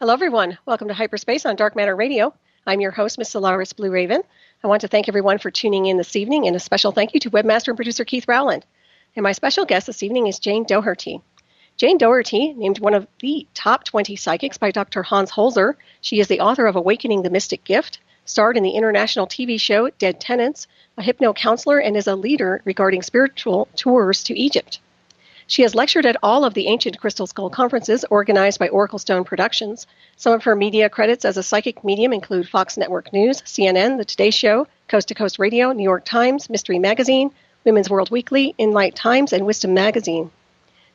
Hello, everyone. Welcome to Hyperspace on Dark Matter Radio. I'm your host, Miss Solaris Blue Raven. I want to thank everyone for tuning in this evening, and a special thank you to webmaster and producer Keith Rowland. And my special guest this evening is Jane Doherty. Jane Doherty, named one of the top 20 psychics by Dr. Hans Holzer. She is the author of Awakening the Mystic Gift, starred in the international TV show Dead Tenants, a hypno-counselor, and is a leader regarding spiritual tours to Egypt. She has lectured at all of the Ancient Crystal Skull conferences organized by Oracle Stone Productions. Some of her media credits as a psychic medium include Fox Network News, CNN, The Today Show, Coast to Coast Radio, New York Times, Mystery Magazine, Women's World Weekly, In Light Times, and Wisdom Magazine.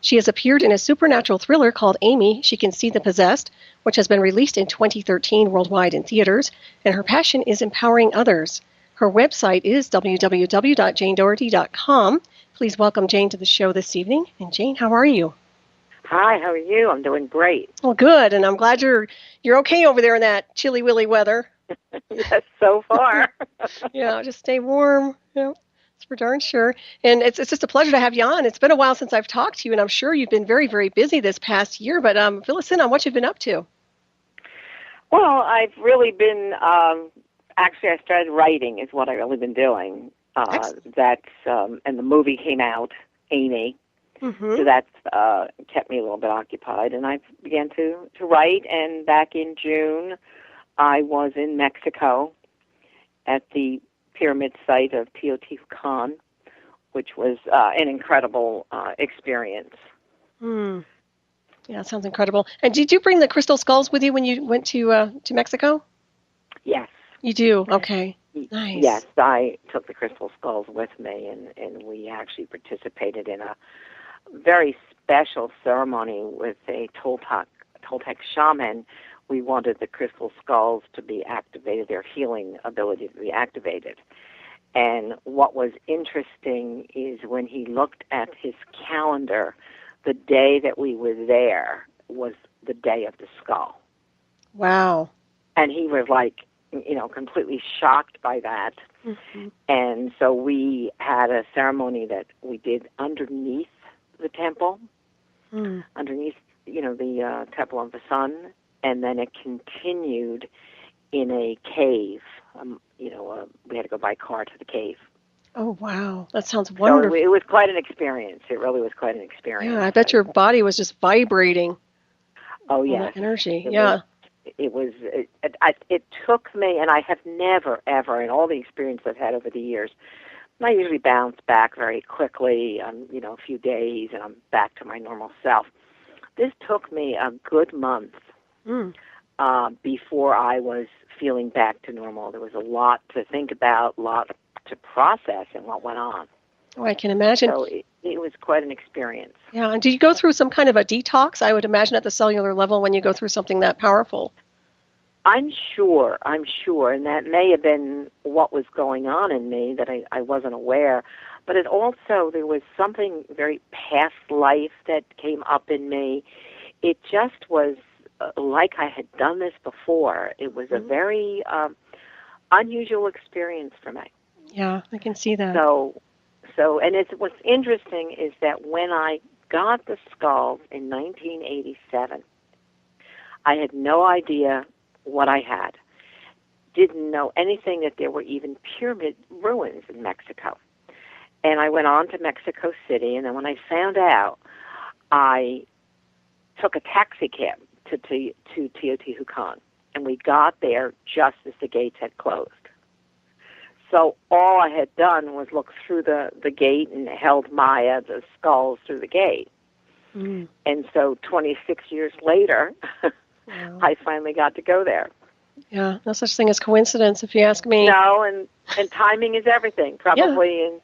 She has appeared in a supernatural thriller called Amy, She Can See the Possessed, which has been released in 2013 worldwide in theaters, and her passion is empowering others. Her website is www.janedoherty.com. Please welcome Jane to the show this evening. And Jane, how are you? Hi, how are you? I'm doing great. Well, good, and I'm glad you're okay over there in that chilly willy weather. Yes, so far. Yeah, just stay warm. Yeah, it's for darn sure. And it's just a pleasure to have you on. It's been a while since I've talked to you, and I'm sure you've been very, very busy this past year. But fill us in on what you've been up to. Well, I've really been. Actually, I started writing. Is what I've really been doing. And the movie came out, Amy. Mm-hmm. So that's kept me a little bit occupied, and I began to write. And back in June, I was in Mexico at the pyramid site of Teotihuacan, which was an incredible experience. Mm. Yeah, it sounds incredible. And did you bring the crystal skulls with you when you went to Mexico? Yes. You do? Okay. Nice. Yes, I took the crystal skulls with me, and we actually participated in a very special ceremony with a Toltec shaman. We wanted the crystal skulls to be activated, their healing ability to be activated. And what was interesting is when he looked at his calendar, the day that we were there was the day of the skull. Wow. And he was like, completely shocked by that. Mm-hmm. And so we had a ceremony that we did underneath the temple, underneath, the Temple of the Sun, and then it continued in a cave. We had to go by car to the cave. Oh, wow. That sounds wonderful. So it was quite an experience. It really was quite an experience. Yeah, I bet your body was just vibrating. Oh, yeah. Energy, It took me, and I have never, ever, in all the experience I've had over the years, I usually bounce back very quickly, a few days, and I'm back to my normal self. This took me a good month before I was feeling back to normal. There was a lot to think about, a lot to process in what went on. Oh, I can imagine. So it was quite an experience. Yeah, and did you go through some kind of a detox, I would imagine, at the cellular level when you go through something that powerful? I'm sure, and that may have been what was going on in me that I wasn't aware. But it also, there was something very past life that came up in me. It just was like I had done this before. It was a very unusual experience for me. Yeah, I can see that. And what's interesting is that when I got the skulls in 1987, I had no idea what I had. Didn't know anything that there were even pyramid ruins in Mexico. And I went on to Mexico City, and then when I found out, I took a taxi cab to Teotihuacan, and we got there just as the gates had closed. So all I had done was look through the gate and held Maya, the skulls, through the gate. Mm. And so 26 years later, wow. I finally got to go there. Yeah, no such thing as coincidence, if you ask me. No, and timing is everything. Probably in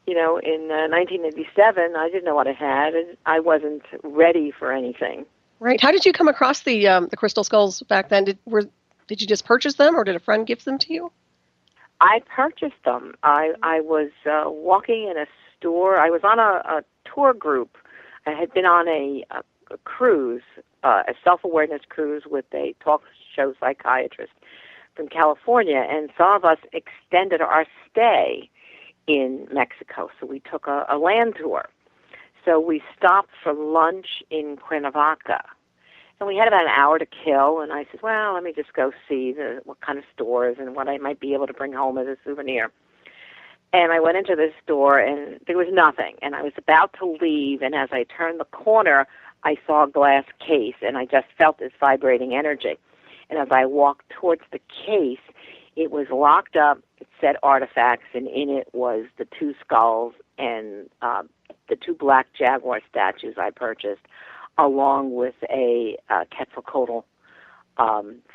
1987, I didn't know what I had, and I wasn't ready for anything. Right. How did you come across the crystal skulls back then? Did you just purchase them, or did a friend give them to you? I purchased them. I was walking in a store. I was on a tour group. I had been on a cruise, a self-awareness cruise with a talk show psychiatrist from California, and some of us extended our stay in Mexico. So we took a land tour. So we stopped for lunch in Cuernavaca, And we had about an hour to kill, and I said, well, let me just go see what kind of stores and what I might be able to bring home as a souvenir. And I went into this store, and there was nothing. And I was about to leave, and as I turned the corner, I saw a glass case, and I just felt this vibrating energy. And as I walked towards the case, it was locked up. It said artifacts, and in it was the 2 skulls and the 2 black jaguar statues I purchased, along with a Quetzalcoatl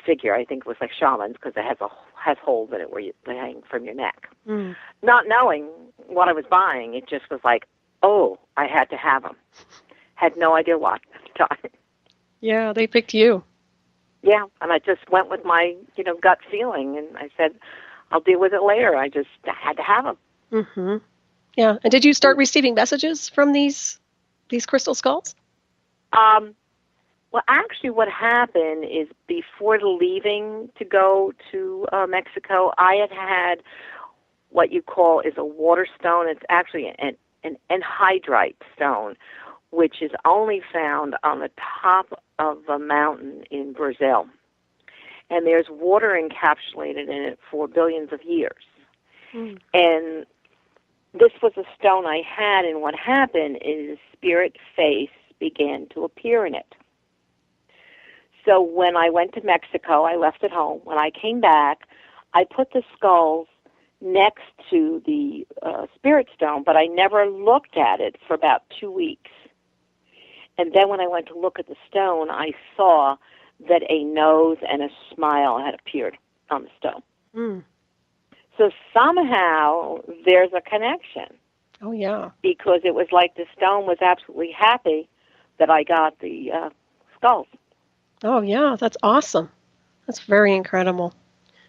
figure. I think it was like shamans, because it has holes in it where they hang from your neck. Mm. Not knowing what I was buying, it just was like, oh, I had to have them. Had no idea why at the time. Yeah, they picked you. Yeah, and I just went with my, gut feeling, and I said, I'll deal with it later. I just had to have them. Mm-hmm. Yeah, and did you start receiving messages from these crystal skulls? Well, actually, what happened is before leaving to go to Mexico, I had what you call is a water stone. It's actually an anhydrite stone, which is only found on the top of a mountain in Brazil. And there's water encapsulated in it for billions of years. Mm. And this was a stone I had, and what happened is a spirit face began to appear in it. So when I went to Mexico, I left it home. When I came back, I put the skulls next to the spirit stone, but I never looked at it for about 2 weeks. And then when I went to look at the stone, I saw that a nose and a smile had appeared on the stone. Mm. So somehow there's a connection. Oh, yeah. Because it was like the stone was absolutely happy that I got the skulls. Oh, yeah, that's awesome. That's very incredible.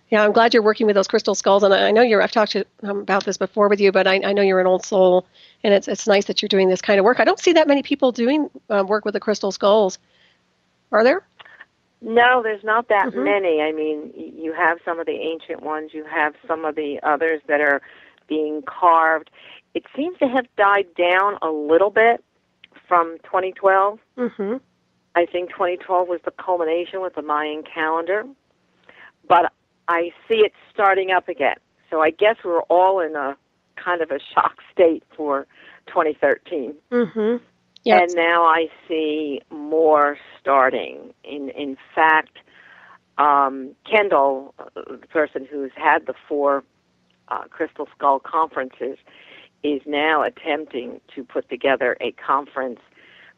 Yeah, I'm glad you're working with those crystal skulls, and I know I've talked about this before with you, but I know you're an old soul, and it's nice that you're doing this kind of work. I don't see that many people doing work with the crystal skulls. Are there? No, there's not that many. I mean, you have some of the ancient ones. You have some of the others that are being carved. It seems to have died down a little bit from 2012. Mm-hmm. I think 2012 was the culmination with the Mayan calendar. But I see it starting up again. So I guess we're all in a kind of a shock state for 2013. Mm-hmm. Yes. And now I see more starting. In fact, Kendall, the person who's had the 4 Crystal Skull conferences, is now attempting to put together a conference.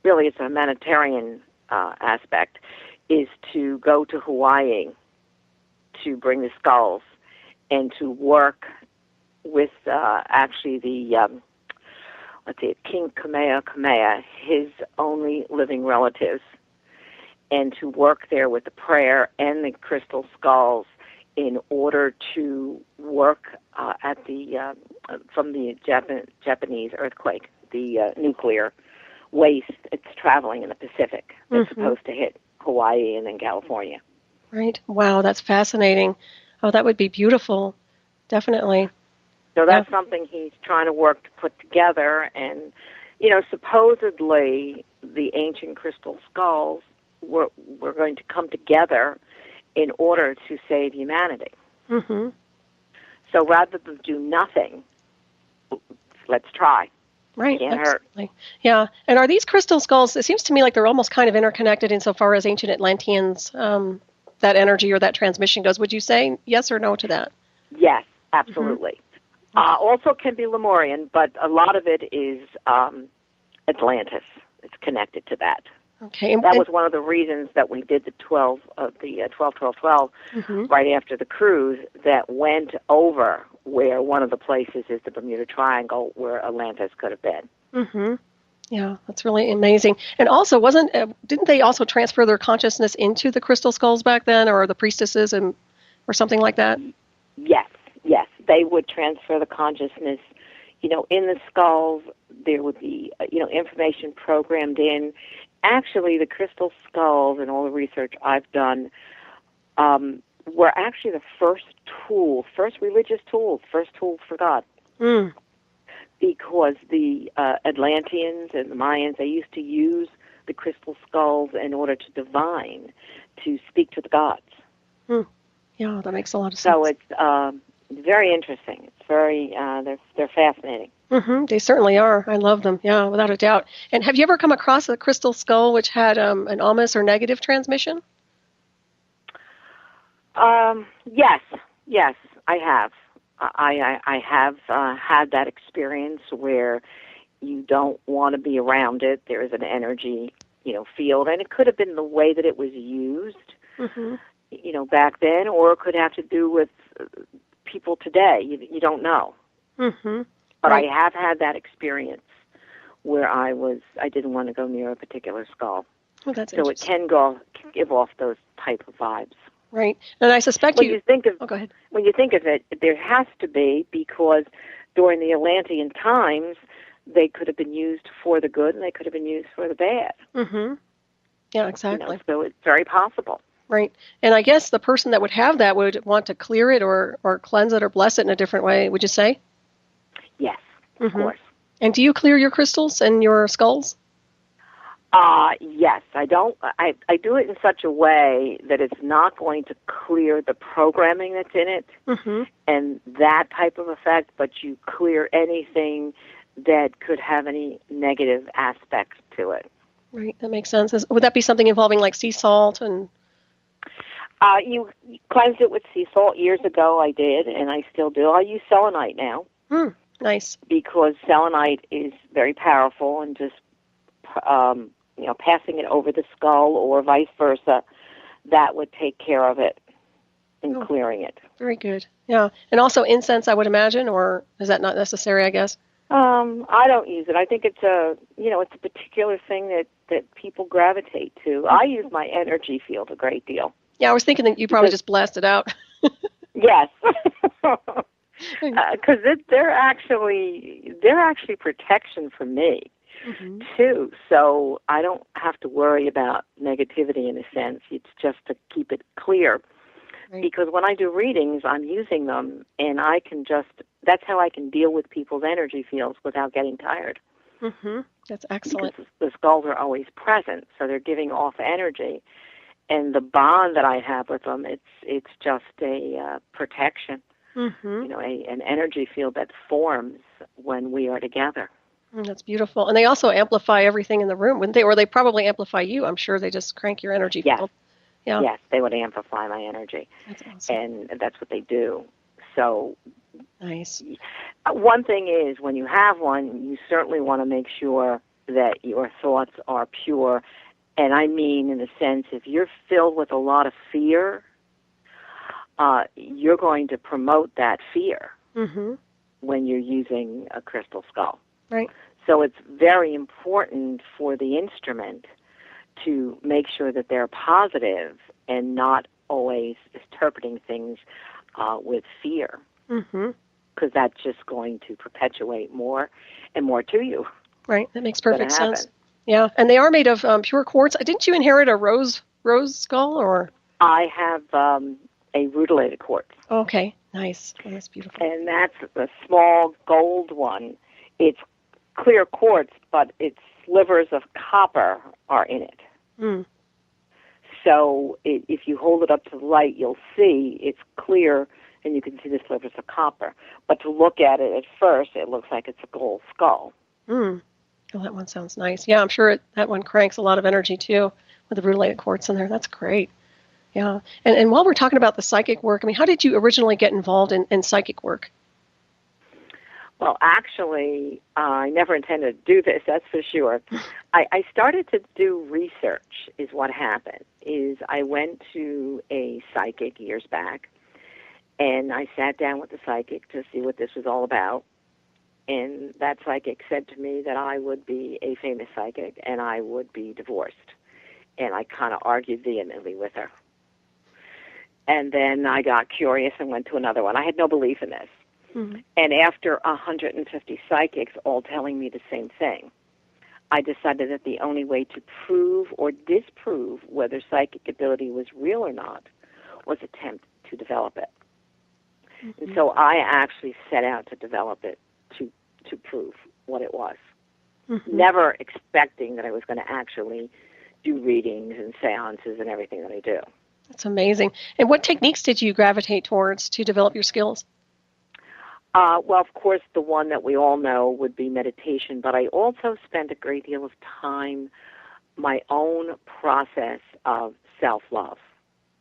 Really, it's a humanitarian aspect, is to go to Hawaii to bring the skulls and to work with actually the King Kamehameha, his only living relatives, and to work there with the prayer and the crystal skulls in order to work at the from the Japanese earthquake, the nuclear waste it's traveling in the Pacific that's supposed to hit Hawaii and then California. Right. Wow, that's fascinating. Oh, that would be beautiful. Definitely. So that's something he's trying to work to put together. And, supposedly the ancient crystal skulls were going to come together in order to save humanity. Mm-hmm. So rather than do nothing, let's try. Right. Can't absolutely. hurt. Yeah. And are these crystal skulls, it seems to me like they're almost kind of interconnected insofar as ancient Atlanteans, that energy or that transmission goes. Would you say yes or no to that? Yes, absolutely. Mm-hmm. Also can be Lemurian, but a lot of it is Atlantis. It's connected to that. Okay. That was one of the reasons that we did the 12 right after the cruise that went over where one of the places is the Bermuda Triangle where Atlantis could have been. Mm-hmm. Yeah, that's really amazing. And also, didn't they also transfer their consciousness into the crystal skulls back then, or the priestesses, or something like that? Yes. They would transfer the consciousness. In the skulls, there would be, information programmed in. Actually, the crystal skulls and all the research I've done were actually the first religious tool, first tool for God. Mm. Because the Atlanteans and the Mayans, they used to use the crystal skulls in order to divine, to speak to the gods. Yeah, that makes a lot of sense. So it's very interesting. It's very they're fascinating. They certainly are. I love them. Yeah, without a doubt. And have you ever come across a crystal skull which had an ominous or negative transmission? Yes, I have. I have had that experience where you don't want to be around it. There is an energy, field, and it could have been the way that it was used, back then, or it could have to do with people today. You don't know. But Right. I have had that experience where I didn't want to go near a particular skull. Well, that's So it interesting. can give off those type of vibes. Right. And I suspect When you think of Oh, go ahead. when you think of it, there has to be, because during the Atlantean times, they could have been used for the good and they could have been used for the bad. Yeah, exactly. So it's very possible. Right. And I guess the person that would have that would want to clear it or cleanse it or bless it in a different way, would you say? Yes, of course. And do you clear your crystals and your skulls? Yes, I don't. I do it in such a way that it's not going to clear the programming that's in it and that type of effect, but you clear anything that could have any negative aspects to it. Right. That makes sense. Would that be something involving like sea salt and? You cleansed it with sea salt years ago. I did, and I still do. I use selenite now. Nice. Because selenite is very powerful, and just passing it over the skull or vice versa, that would take care of it in clearing it. Very good. Yeah. And also incense, I would imagine, or is that not necessary, I guess? I don't use it. I think it's it's a particular thing that people gravitate to. I use my energy field a great deal. Yeah, I was thinking that you probably just blast it out. Yes. Because they're actually protection for me too. So I don't have to worry about negativity in a sense. It's just to keep it clear. Right. Because when I do readings, I'm using them, and that's how I can deal with people's energy fields without getting tired. That's excellent. Because the skulls are always present, so they're giving off energy, and the bond that I have with them, it's just a protection. An energy field that forms when we are together. That's beautiful. And they also amplify everything in the room, wouldn't they? Or they probably amplify you. I'm sure they just crank your energy field. Yeah. Yes, they would amplify my energy. That's awesome. And that's what they do. So nice. One thing is, when you have one, you certainly want to make sure that your thoughts are pure. And I mean, in the sense, if you're filled with a lot of fear, you're going to promote that fear when you're using a crystal skull. Right. So it's very important for the instrument to make sure that they're positive and not always interpreting things with fear, because that's just going to perpetuate more and more to you. Right. That makes perfect sense. Yeah, and they are made of pure quartz. Didn't you inherit a rose skull, or? I have a rutilated quartz. Okay, nice. Oh, that's beautiful. And that's the small gold one. It's clear quartz, but its slivers of copper are in it. So if you hold it up to the light, you'll see it's clear, and you can see the slivers of copper. But to look at it at first, it looks like it's a gold skull. Well, that one sounds nice. Yeah, I'm sure that one cranks a lot of energy, too, with the rutilated quartz in there. That's great. Yeah. And while we're talking about the psychic work, I mean, how did you originally get involved in psychic work? Well, actually, I never intended to do this, that's for sure. I started to do research, is what happened. I went to a psychic years back, and I sat down with the psychic to see what this was all about. And that psychic said to me that I would be a famous psychic and I would be divorced. And I kind of argued vehemently with her. And then I got curious and went to another one. I had no belief in this. And after 150 psychics all telling me the same thing, I decided that the only way to prove or disprove whether psychic ability was real or not was attempt to develop it. And so I actually set out to develop it to prove what it was. never expecting that I was going to actually do readings and seances and everything that I do. That's amazing. And what techniques did you gravitate towards to develop your skills? Well, of course, the one that we all know would be meditation, but I also spent a great deal of time my own process of self-love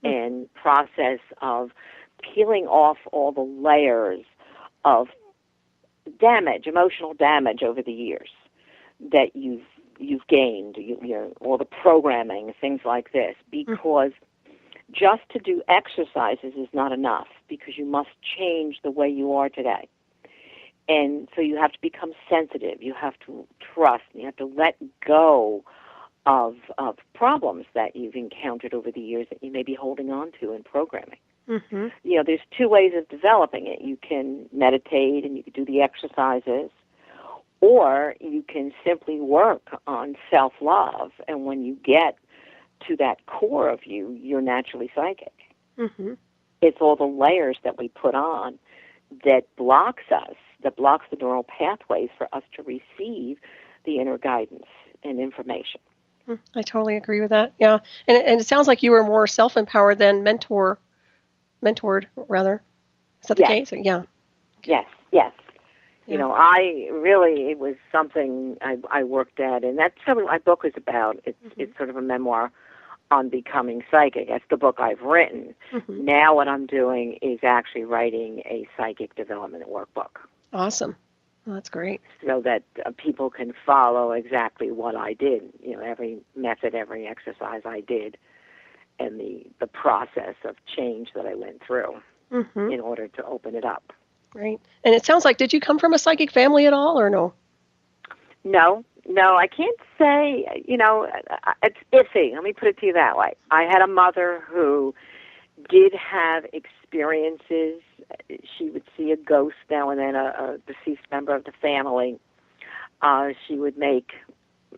and process of peeling off all the layers of damage, emotional damage over the years that you've gained, all the programming, things like this, because just to do exercises is not enough, because you must change the way you are today. And so you have to become sensitive, you have to trust, and you have to let go of problems that you've encountered over the years that you may be holding on to in programming. There's two ways of developing it. You can meditate and you can do the exercises, or you can simply work on self-love, and when you get to that core of you, you're naturally psychic. It's all the layers that we put on that blocks us, that blocks the neural pathways for us to receive the inner guidance and information. I totally agree with that. Yeah, and it sounds like you were more self-empowered than mentored, rather. Is that the case? Yeah. Yes. You know, it was something I worked at, and that's what my book is about. It's sort of a memoir on becoming psychic. That's the book I've written. Now what I'm doing is actually writing a psychic development workbook. Awesome. Well, that's great. So that people can follow exactly what I did, every method, every exercise I did, and the process of change that I went through in order to open it up. Right. And it sounds like, did you come from a psychic family at all, or no? No, I can't say, it's iffy. Let me put it to you that way. I had a mother who did have experiences. She would see a ghost now and then, a deceased member of the family. She would make,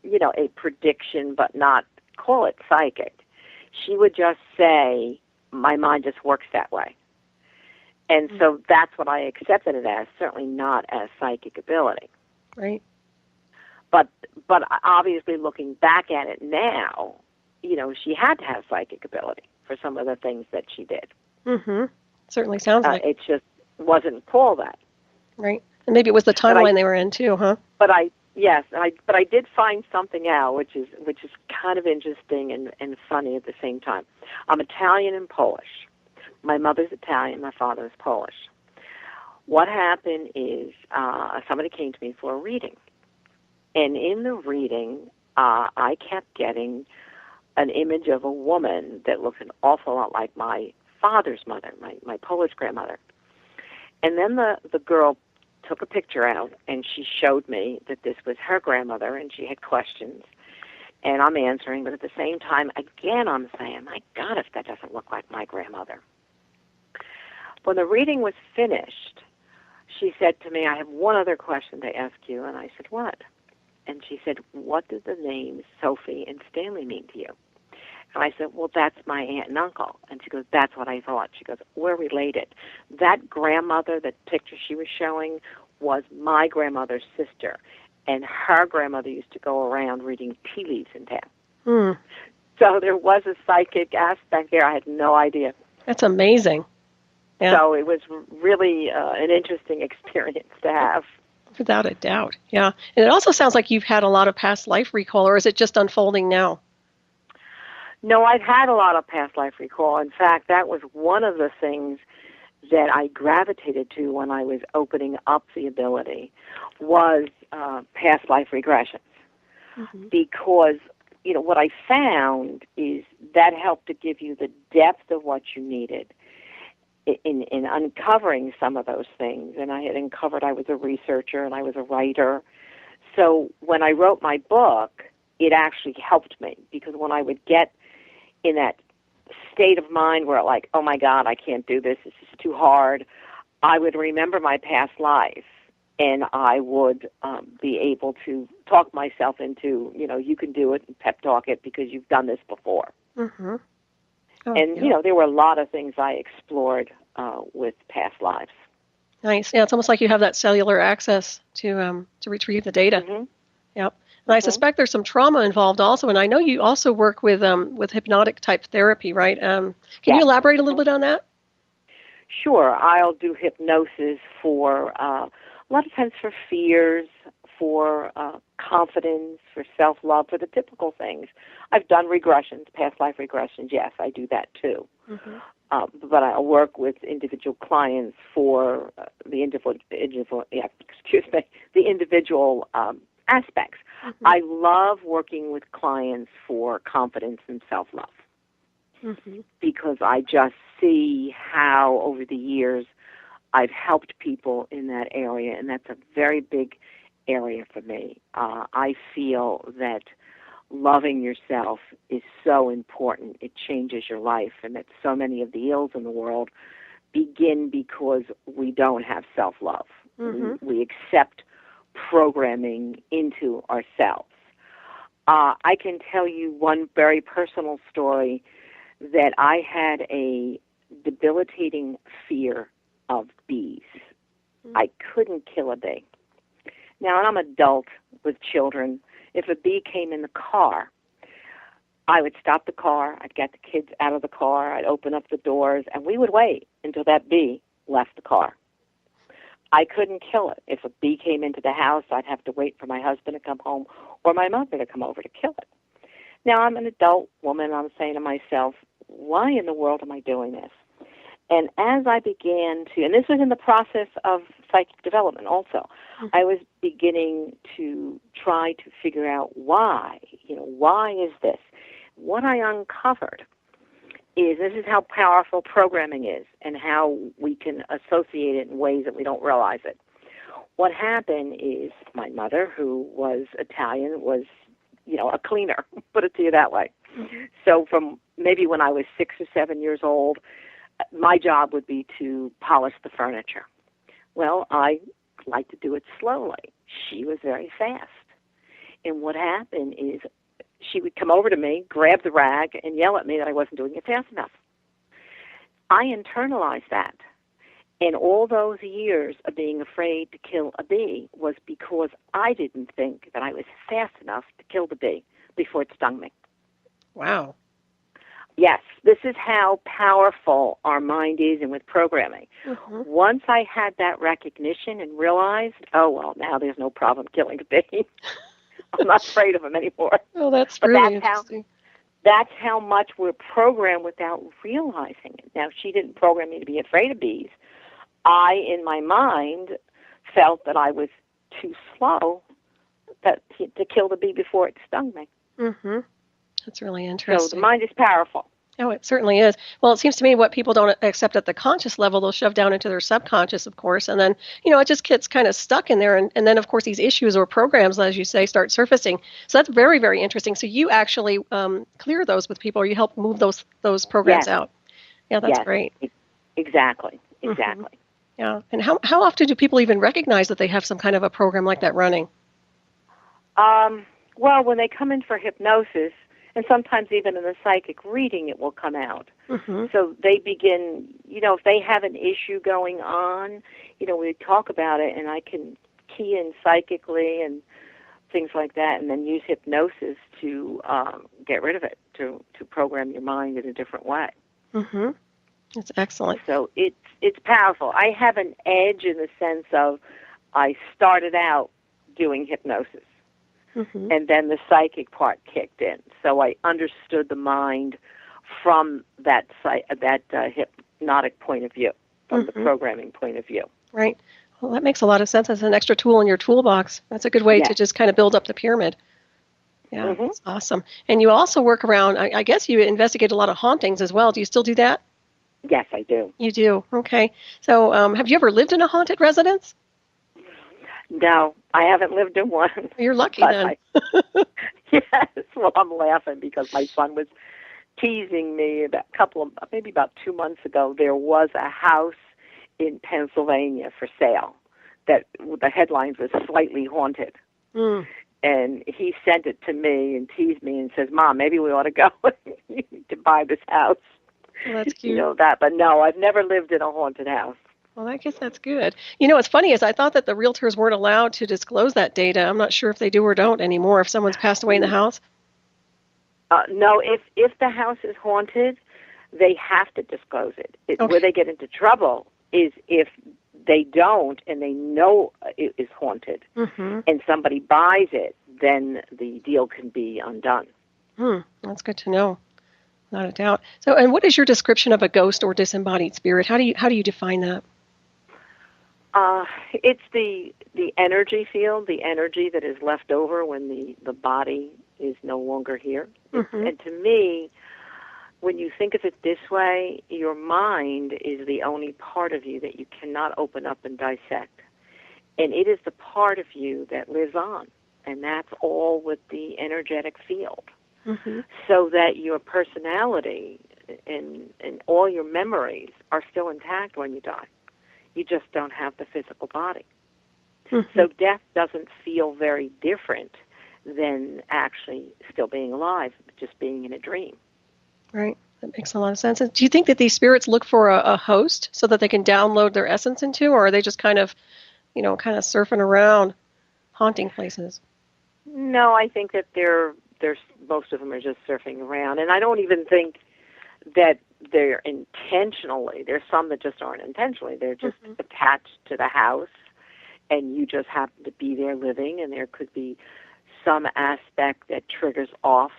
a prediction, but not call it psychic. She would just say, my mind just works that way. And so that's what I accepted it as, certainly not as psychic ability. Right. But obviously looking back at it now, she had to have psychic ability for some of the things that she did. Certainly sounds like it just wasn't called that. Right. And maybe it was the timeline they were in too, huh? But I did find something out which is kind of interesting and funny at the same time. I'm Italian and Polish. My mother's Italian, my father's Polish. What happened is somebody came to me for a reading. And in the reading, I kept getting an image of a woman that looked an awful lot like my father's mother, my Polish grandmother. And then the girl took a picture out, and she showed me that this was her grandmother, and she had questions. And I'm answering, but at the same time, again, I'm saying, my God, if that doesn't look like my grandmother. When the reading was finished, she said to me, I have one other question to ask you. And I said, what? And she said, what do the names Sophie and Stanley mean to you? And I said, well, that's my aunt and uncle. And she goes, that's what I thought. She goes, we're related. That grandmother, that picture she was showing, was my grandmother's sister. And her grandmother used to go around reading tea leaves in town. So there was a psychic aspect there. I had no idea. That's amazing. Yeah. So it was really an interesting experience to have. Without a doubt, yeah. And it also sounds like you've had a lot of past life recall, or is it just unfolding now? No, I've had a lot of past life recall. In fact, that was one of the things that I gravitated to when I was opening up the ability was past life regressions. Because, what I found is that helped to give you the depth of what you needed in uncovering some of those things. And I had uncovered I was a researcher and I was a writer. So when I wrote my book, it actually helped me, because when I would get in that state of mind where like, oh my God, I can't do this, this is too hard, I would remember my past life, and I would be able to talk myself into, you can do it, and pep talk it because you've done this before. There were a lot of things I explored with past lives. Nice. Yeah, it's almost like you have that cellular access to retrieve the data. Yep. And I suspect there's some trauma involved also. And I know you also work with hypnotic type therapy, right? Can you Yes. elaborate a little bit on that? Sure. I'll do hypnosis for a lot of times for fears, for confidence, for self-love, for the typical things. I've done regressions, past life regressions. Yes, I do that too. Mm-hmm. But I work with individual clients for the individual aspects. Mm-hmm. I love working with clients for confidence and self-love Mm-hmm. because I just see how over the years I've helped people in that area, and that's a very big area for me. I feel that loving yourself is so important. It changes your life, and that so many of the ills in the world begin because we don't have self-love. Mm-hmm. We accept programming into ourselves. I can tell you one very personal story that I had a debilitating fear of bees. Mm-hmm. I couldn't kill a bee. Now, I'm an adult with children. If a bee came in the car, I would stop the car, I'd get the kids out of the car, I'd open up the doors, and we would wait until that bee left the car. I couldn't kill it. If a bee came into the house, I'd have to wait for my husband to come home or my mother to come over to kill it. Now, I'm an adult woman, I'm saying to myself, why in the world am I doing this? And as I began to, and this was in the process of psychic development also, I was beginning to try to figure out why, why is this? What I uncovered is this is how powerful programming is and how we can associate it in ways that we don't realize it. What happened is my mother, who was Italian, was, a cleaner, put it to you that way. Mm-hmm. So from maybe when I was 6 or 7 years old, my job would be to polish the furniture. Well, I like to do it slowly. She was very fast. And what happened is she would come over to me, grab the rag, and yell at me that I wasn't doing it fast enough. I internalized that. And all those years of being afraid to kill a bee was because I didn't think that I was fast enough to kill the bee before it stung me. Wow. Yes, this is how powerful our mind is and with programming. Mm-hmm. Once I had that recognition and realized, now there's no problem killing a bee. I'm not afraid of them anymore. Oh, that's really interesting. That's how much we're programmed without realizing it. Now, she didn't program me to be afraid of bees. I, in my mind, felt that I was too slow to kill the bee before it stung me. Mm-hmm. That's really interesting. So the mind is powerful. Oh, it certainly is. Well, it seems to me what people don't accept at the conscious level, they'll shove down into their subconscious, of course, and then, it just gets kind of stuck in there. And then, of course, these issues or programs, as you say, start surfacing. So that's very, very interesting. So you actually clear those with people, or you help move those programs out. Yeah, that's great. Exactly. Mm-hmm. Yeah. And how often do people even recognize that they have some kind of a program like that running? Well, when they come in for hypnosis, and sometimes even in the psychic reading, it will come out. Mm-hmm. So they begin, if they have an issue going on, we talk about it, and I can key in psychically and things like that, and then use hypnosis to get rid of it, to program your mind in a different way. Mm-hmm. That's excellent. So it's powerful. I have an edge in the sense of I started out doing hypnosis. Mm-hmm. And then the psychic part kicked in. So I understood the mind from that hypnotic point of view, from the programming point of view. Right. Well, that makes a lot of sense. As an extra tool in your toolbox. That's a good way to just kind of build up the pyramid. Yeah, that's awesome. And you also work around, I guess you investigate a lot of hauntings as well. Do you still do that? Yes, I do. You do. Okay. So have you ever lived in a haunted residence? No, I haven't lived in one. You're lucky then. Yes, well, I'm laughing because my son was teasing me maybe about 2 months ago. There was a house in Pennsylvania for sale that the headlines were slightly haunted. Mm. And he sent it to me and teased me and says, "Mom, maybe we ought to go to buy this house." Well, that's cute. That. But no, I've never lived in a haunted house. Well, I guess that's good. You know, what's funny is I thought that the realtors weren't allowed to disclose that data. I'm not sure if they do or don't anymore if someone's passed away in the house. No, if the house is haunted, they have to disclose it. Okay. Where they get into trouble is if they don't and they know it is haunted and somebody buys it, then the deal can be undone. That's good to know. Not a doubt. So, and what is your description of a ghost or disembodied spirit? How do you define that? It's the energy field, the energy that is left over when the body is no longer here. And to me, when you think of it this way, your mind is the only part of you that you cannot open up and dissect. And it is the part of you that lives on. And that's all with the energetic field. So that your personality and all your memories are still intact when you die. You just don't have the physical body. So death doesn't feel very different than actually still being alive, just being in a dream. Right. That makes a lot of sense. And do you think that these spirits look for a host so that they can download their essence into, or are they just kind of surfing around, haunting places? No, I think that there's most of them are just surfing around, and I don't even think that they're intentionally. There's some that just aren't intentionally. They're just attached to the house, and you just happen to be there living, and there could be some aspect that triggers off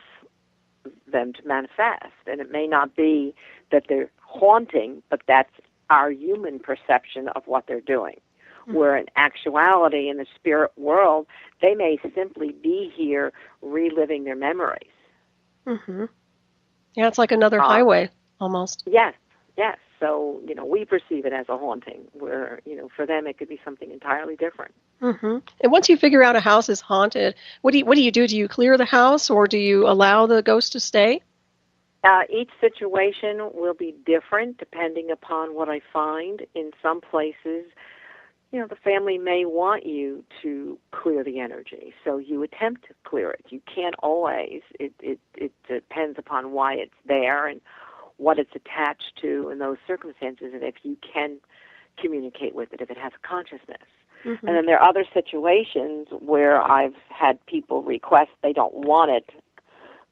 them to manifest. And it may not be that they're haunting, but that's our human perception of what they're doing. Where in actuality, in the spirit world, they may simply be here reliving their memories. Yeah, it's like another highway, almost. Yes. So, we perceive it as a haunting, where, for them it could be something entirely different. And once you figure out a house is haunted, what do you do? Do you clear the house, or do you allow the ghost to stay? Each situation will be different depending upon what I find. In some places, the family may want you to clear the energy, so you attempt to clear it. You can't always. It depends upon why it's there and what it's attached to in those circumstances, and if you can communicate with it, if it has a consciousness. And then there are other situations where I've had people request they don't want it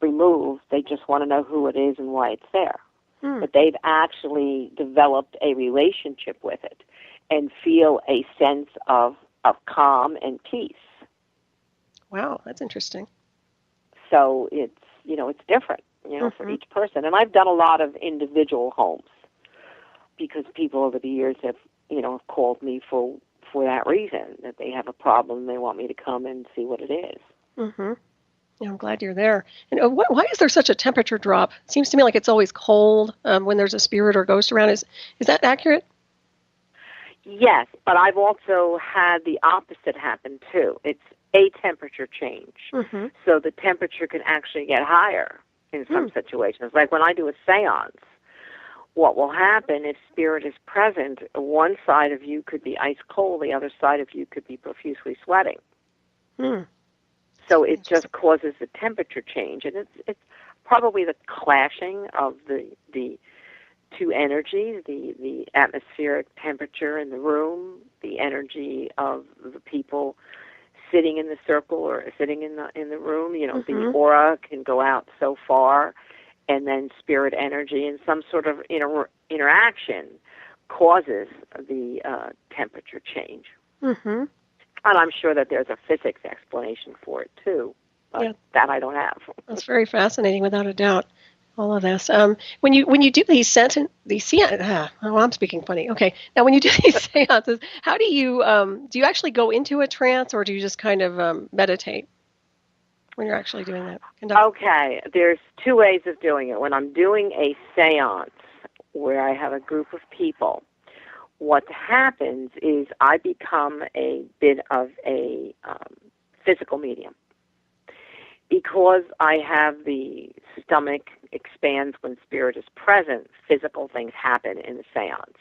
removed. They just want to know who it is and why it's there. But they've actually developed a relationship with it and feel a sense of calm and peace. Wow, that's interesting. So it's different, for each person. And I've done a lot of individual homes because people over the years have, called me for that reason, that they have a problem, they want me to come and see what it is. Yeah, I'm glad you're there. And why is there such a temperature drop? It seems to me like it's always cold when there's a spirit or ghost around. Is that accurate? Yes, but I've also had the opposite happen too. It's a temperature change. So the temperature can actually get higher in some situations. Like when I do a seance, what will happen if spirit is present, one side of you could be ice cold, the other side of you could be profusely sweating. So it just causes a temperature change. And it's probably the clashing of the two energies, the atmospheric temperature in the room, the energy of the people sitting in the circle or sitting in the room. The aura can go out so far, and then spirit energy and some sort of interaction causes the temperature change. And I'm sure that there's a physics explanation for it too, but that I don't have. That's very fascinating, without a doubt. All of this. When you do these seances, I'm speaking funny. Okay, now when you do these seances, how do you actually go into a trance, or do you just kind of meditate when you're actually doing that? Okay, there's two ways of doing it. When I'm doing a seance where I have a group of people, what happens is I become a bit of a physical medium. Because I have the stomach expands when spirit is present, physical things happen in the seance.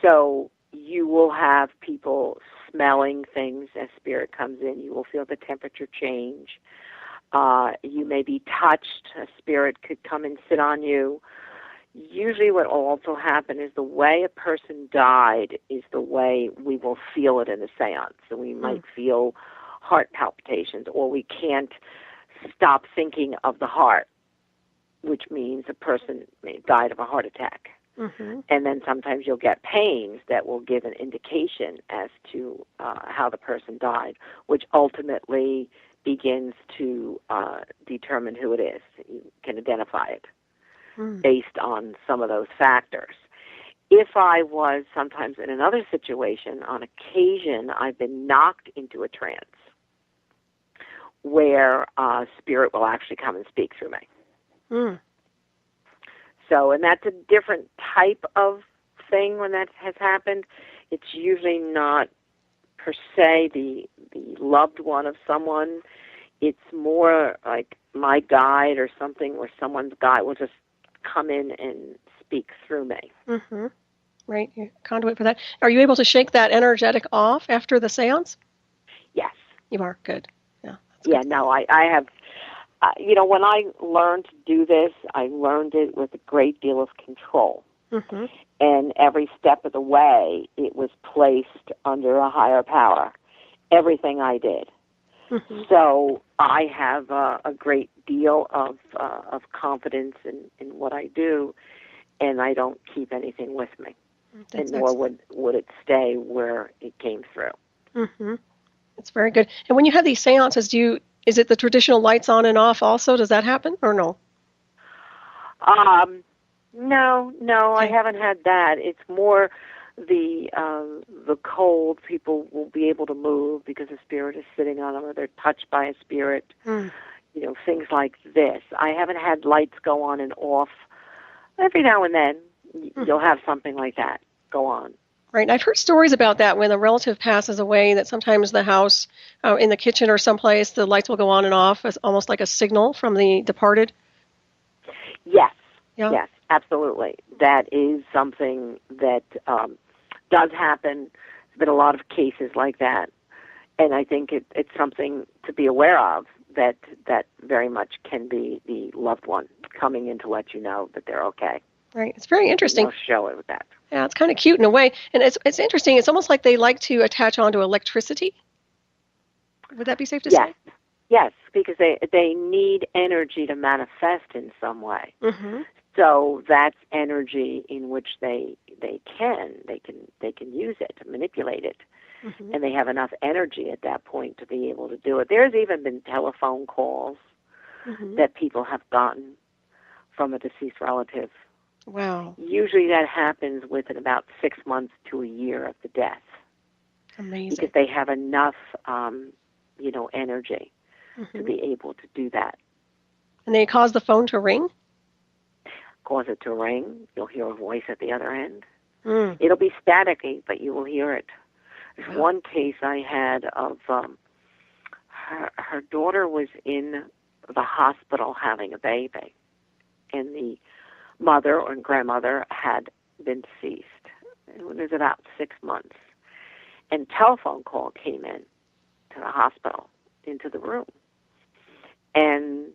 So you will have people smelling things as spirit comes in. You will feel the temperature change. You may be touched. A spirit could come and sit on you. usually what will also happen is the way a person died is the way we will feel it in the seance. So we might feel heart palpitations, or we can't stop thinking of the heart, which means a person died of a heart attack. Mm-hmm. And then sometimes you'll get pains that will give an indication as to how the person died, which ultimately begins to determine who it is. You can identify it based on some of those factors. If I was sometimes in another situation, on occasion I've been knocked into a trance where spirit will actually come and speak through me. Mm. So, and that's a different type of thing when that has happened. It's usually not per se the loved one of someone. It's more like my guide or something, where someone's guide will just come in and speak through me. Mm-hmm. Right, you're conduit for that. Are you able to shake that energetic off after the seance? Yes. You are? Good. Yeah. Yeah, no, I have, when I learned to do this, I learned it with a great deal of control. Mm-hmm. And every step of the way, it was placed under a higher power, everything I did. Mm-hmm. So I have a great deal of confidence in what I do, and I don't keep anything with me. That's and nor would it stay where it came through. Mm-hmm. That's very good. And when you have these seances, is it the traditional lights on and off also? Does that happen or no? No, okay. I haven't had that. It's more the cold. People will be able to move because a spirit is sitting on them, or they're touched by a spirit. Things like this. I haven't had lights go on and off. Every now and then, you'll have something like that go on. Right. And I've heard stories about that when a relative passes away, that sometimes the house, in the kitchen or someplace, the lights will go on and off as almost like a signal from the departed. Yes. Yeah. Yes, absolutely. That is something that does happen. There's been a lot of cases like that. And I think it's something to be aware of, that very much can be the loved one coming in to let you know that they're okay. Right. It's very interesting. They'll show it with that. Yeah, it's kind of cute in a way. And it's interesting. It's almost like they like to attach onto electricity. Would that be safe to say? Yes, because they need energy to manifest in some way. Mm-hmm. So that's energy in which they can use it to manipulate it. Mm-hmm. And they have enough energy at that point to be able to do it. There's even been telephone calls that people have gotten from a deceased relative. Wow. Usually that happens within about 6 months to a year of the death. Amazing. Because they have enough, energy to be able to do that. And they cause the phone to ring? Cause it to ring. You'll hear a voice at the other end. It'll be staticky, but you will hear it. There's one case I had of her daughter was in the hospital having a baby, and the mother or grandmother had been deceased. It was about 6 months. And telephone call came in to the hospital, into the room. And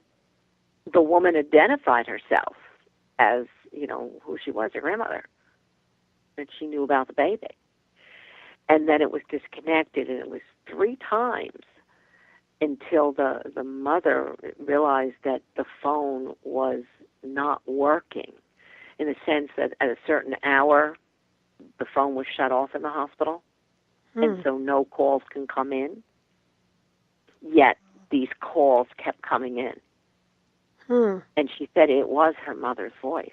the woman identified herself as, who she was, her grandmother. And she knew about the baby. And then it was disconnected, and it was 3 times until the mother realized that the phone was not working, in the sense that at a certain hour, the phone was shut off in the hospital, and so no calls can come in. Yet these calls kept coming in. And she said it was her mother's voice.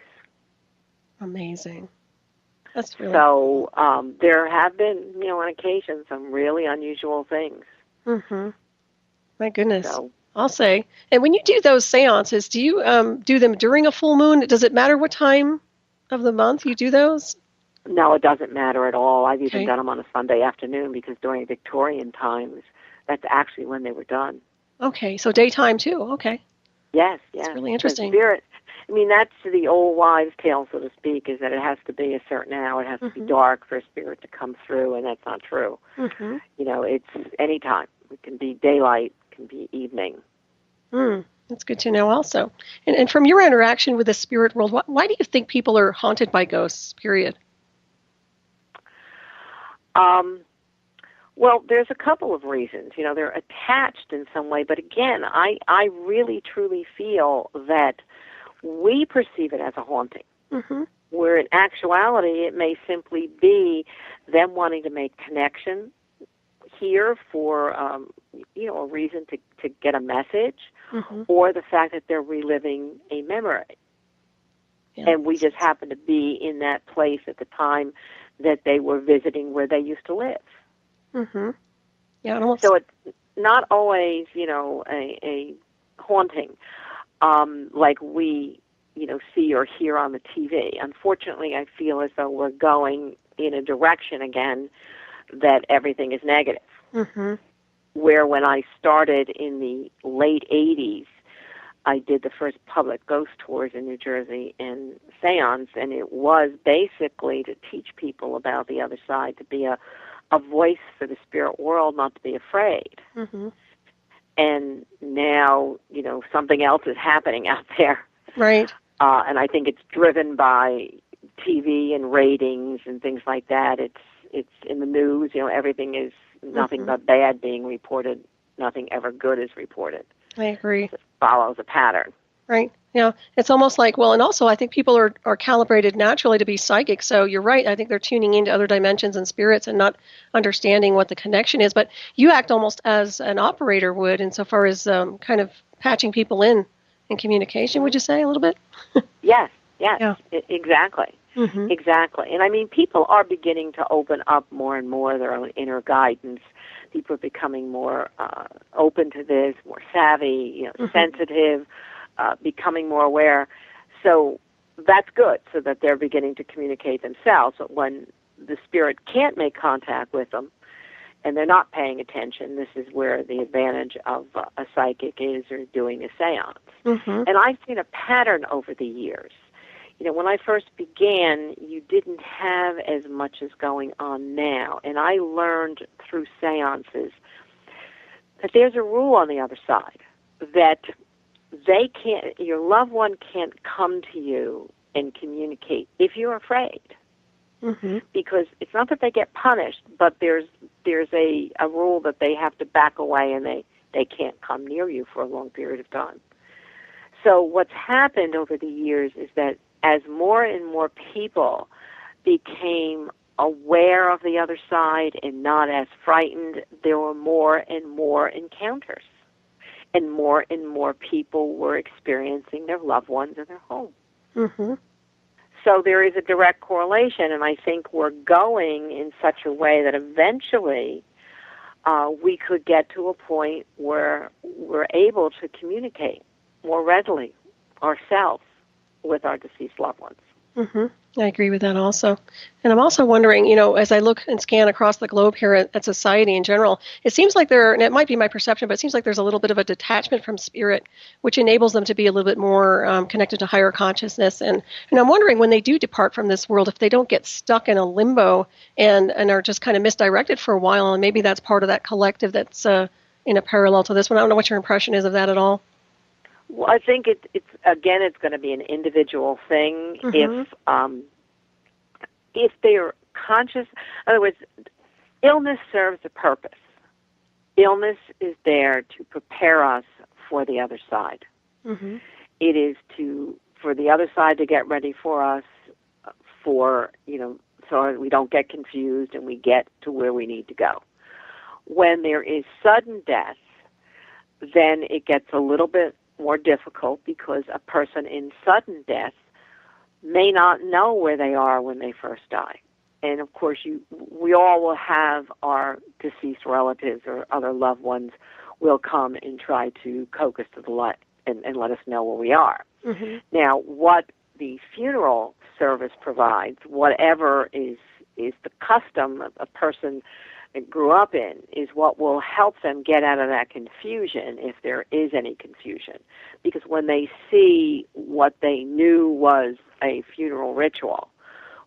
Amazing. That's really So there have been, on occasion, some really unusual things. My goodness. So, I'll say. And when you do those seances, do you do them during a full moon? Does it matter what time of the month you do those? No, it doesn't matter at all. I've even done them on a Sunday afternoon, because during Victorian times, that's actually when they were done. Okay, so daytime too. Okay. Yes. That's really interesting. Spirit, that's the old wives' tale, so to speak, is that it has to be a certain hour. It has to be dark for a spirit to come through, and that's not true. It's any time. It can be daylight, it can be evening. That's good to know also. And from your interaction with the spirit world, why do you think people are haunted by ghosts, period? Well, there's a couple of reasons. They're attached in some way, but again, I really truly feel that we perceive it as a haunting, Mm-hmm. where in actuality it may simply be them wanting to make connection here for a reason to get a message, Mm-hmm. or the fact that they're reliving a memory. Yeah. And we just happen to be in that place at the time that they were visiting where they used to live. Mm-hmm. Yeah. So it's not always, a haunting like we, see or hear on the TV. Unfortunately, I feel as though we're going in a direction again that everything is negative. Mm-hmm. Where when I started in the late 80s, I did the first public ghost tours in New Jersey and seance, and it was basically to teach people about the other side, to be a voice for the spirit world, not to be afraid. Mm-hmm. And now, something else is happening out there. Right. And I think it's driven by TV and ratings and things like that. It's in the news. Everything is nothing but bad being reported. Nothing ever good is reported. I agree. It follows a pattern. Right. Yeah. It's almost like, well, and also I think people are calibrated naturally to be psychic. So you're right. I think they're tuning into other dimensions and spirits and not understanding what the connection is. But you act almost as an operator would insofar as kind of patching people in communication, would you say, a little bit? Yes. Yeah. Exactly. Mm-hmm. Exactly. And I mean, people are beginning to open up more and more their own inner guidance. People are becoming more open to this, more savvy, sensitive, becoming more aware. So that's good, so that they're beginning to communicate themselves. But when the spirit can't make contact with them and they're not paying attention, this is where the advantage of a psychic is, or doing a seance. Mm-hmm. And I've seen a pattern over the years. When I first began, you didn't have as much as going on now. And I learned through seances that there's a rule on the other side, that your loved one can't come to you and communicate if you're afraid. Mm-hmm. Because it's not that they get punished, but there's a rule that they have to back away, and they can't come near you for a long period of time. So what's happened over the years is that as more and more people became aware of the other side and not as frightened, there were more and more encounters. And more people were experiencing their loved ones in their home. Mm-hmm. So there is a direct correlation, and I think we're going in such a way that eventually we could get to a point where we're able to communicate more readily ourselves with our deceased loved ones. Mm-hmm. I agree with that also. And I'm also wondering, as I look and scan across the globe here at society in general, it seems like and it might be my perception, but it seems like there's a little bit of a detachment from spirit, which enables them to be a little bit more connected to higher consciousness. And I'm wondering, when they do depart from this world, if they don't get stuck in a limbo and are just kind of misdirected for a while, and maybe that's part of that collective that's in a parallel to this one. I don't know what your impression is of that at all. Well, I think it's going to be an individual thing. Mm-hmm. If they're conscious, in other words, illness serves a purpose. Illness is there to prepare us for the other side. Mm-hmm. It is for the other side to get ready for us, so we don't get confused and we get to where we need to go. When there is sudden death, then it gets a little bit more difficult, because a person in sudden death may not know where they are when they first die. And of course, we all will have our deceased relatives or other loved ones will come and try to coax us to the light and let us know where we are. Mm-hmm. Now, what the funeral service provides, whatever is the custom a person grew up in, is what will help them get out of that confusion, if there is any confusion. Because when they see what they knew was a funeral ritual,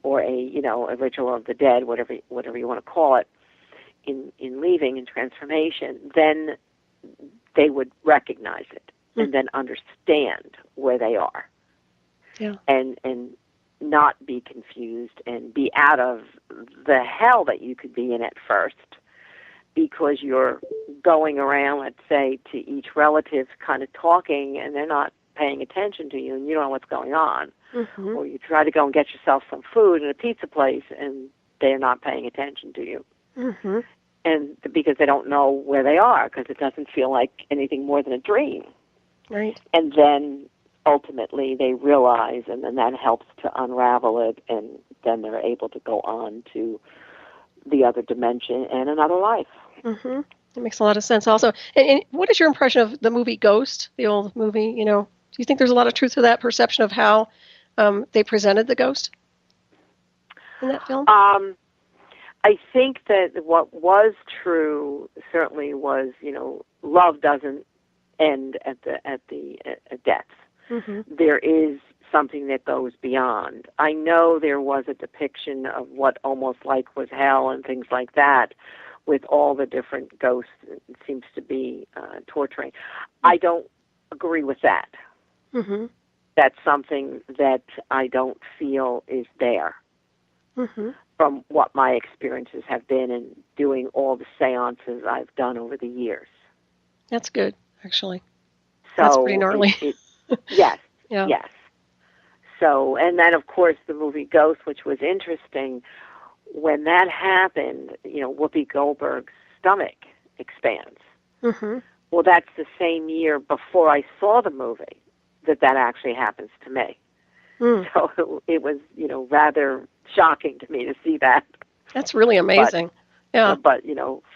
or a ritual of the dead, whatever you want to call it, in leaving and transformation, then they would recognize it. and then understand where they are. Yeah. And not be confused and be out of the hell that you could be in at first because you're going around, let's say, to each relative kind of talking and they're not paying attention to you and you don't know what's going on. Mm-hmm. Or you try to go and get yourself some food in a pizza place and they're not paying attention to you. Mm-hmm. And because they don't know where they are because it doesn't feel like anything more than a dream. Right. And then ultimately they realize, and then that helps to unravel it, and then they're able to go on to the other dimension and another life. Mm-hmm. That makes a lot of sense also. And what is your impression of the movie Ghost, the old movie? You know, do you think there's a lot of truth to that perception of how they presented the ghost in that film? I think that what was true certainly was, love doesn't end at death. Mm-hmm. There is something that goes beyond. I know there was a depiction of what almost like was hell and things like that with all the different ghosts. It seems to be torturing. I don't agree with that. Mm-hmm. That's something that I don't feel is there. Mm-hmm. From what my experiences have been in doing all the seances I've done over the years. That's good, actually. So that's pretty gnarly. Yes, yeah. Yes. So, and then of course the movie Ghost, which was interesting, when that happened, Whoopi Goldberg's stomach expands. Mm-hmm. Well, that's the same year before I saw the movie that actually happens to me. Mm. So it was, rather shocking to me to see that. That's really amazing. But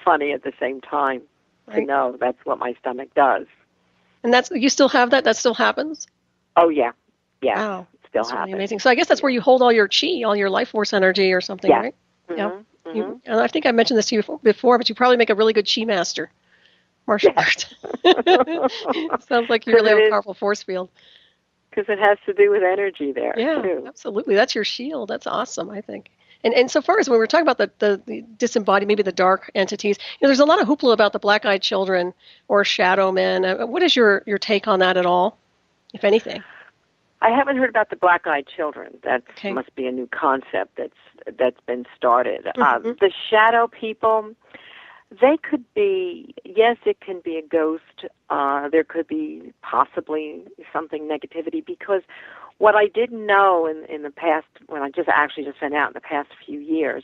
funny at the same time to know that's what my stomach does. And you still have that? That still happens? Oh, yeah. Yeah. Wow. It still that's happens. Really amazing. So I guess that's where you hold all your chi, all your life force energy or something, right? Mm-hmm. Yeah. Mm-hmm. And I think I mentioned this to you before, but you probably make a really good chi master. Martial arts. Sounds like you really have a powerful force field. Because it has to do with energy there, too. Absolutely. That's your shield. That's awesome, I think. And so far as when we're talking about the disembodied, maybe the dark entities, there's a lot of hoopla about the black-eyed children or shadow men. What is your take on that at all, if anything? I haven't heard about the black-eyed children. That must be a new concept that's been started. Mm-hmm. The shadow people, they could be, yes, it can be a ghost. There could be possibly something negativity, because what I didn't know in the past, when I just been out in the past few years,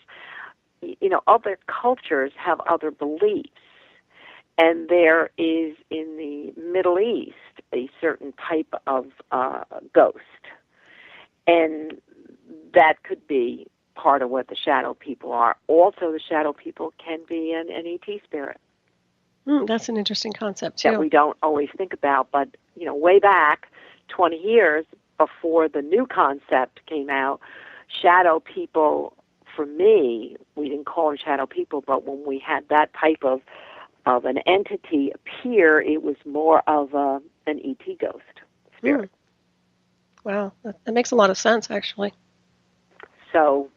other cultures have other beliefs. And there is in the Middle East a certain type of ghost. And that could be part of what the shadow people are. Also, the shadow people can be an ET spirit. That's an interesting concept, too. That we don't always think about. But, way back, 20 years before the new concept came out, shadow people, for me, we didn't call them shadow people, but when we had that type of an entity appear, it was more of an ET ghost spirit. Wow, that makes a lot of sense, actually. So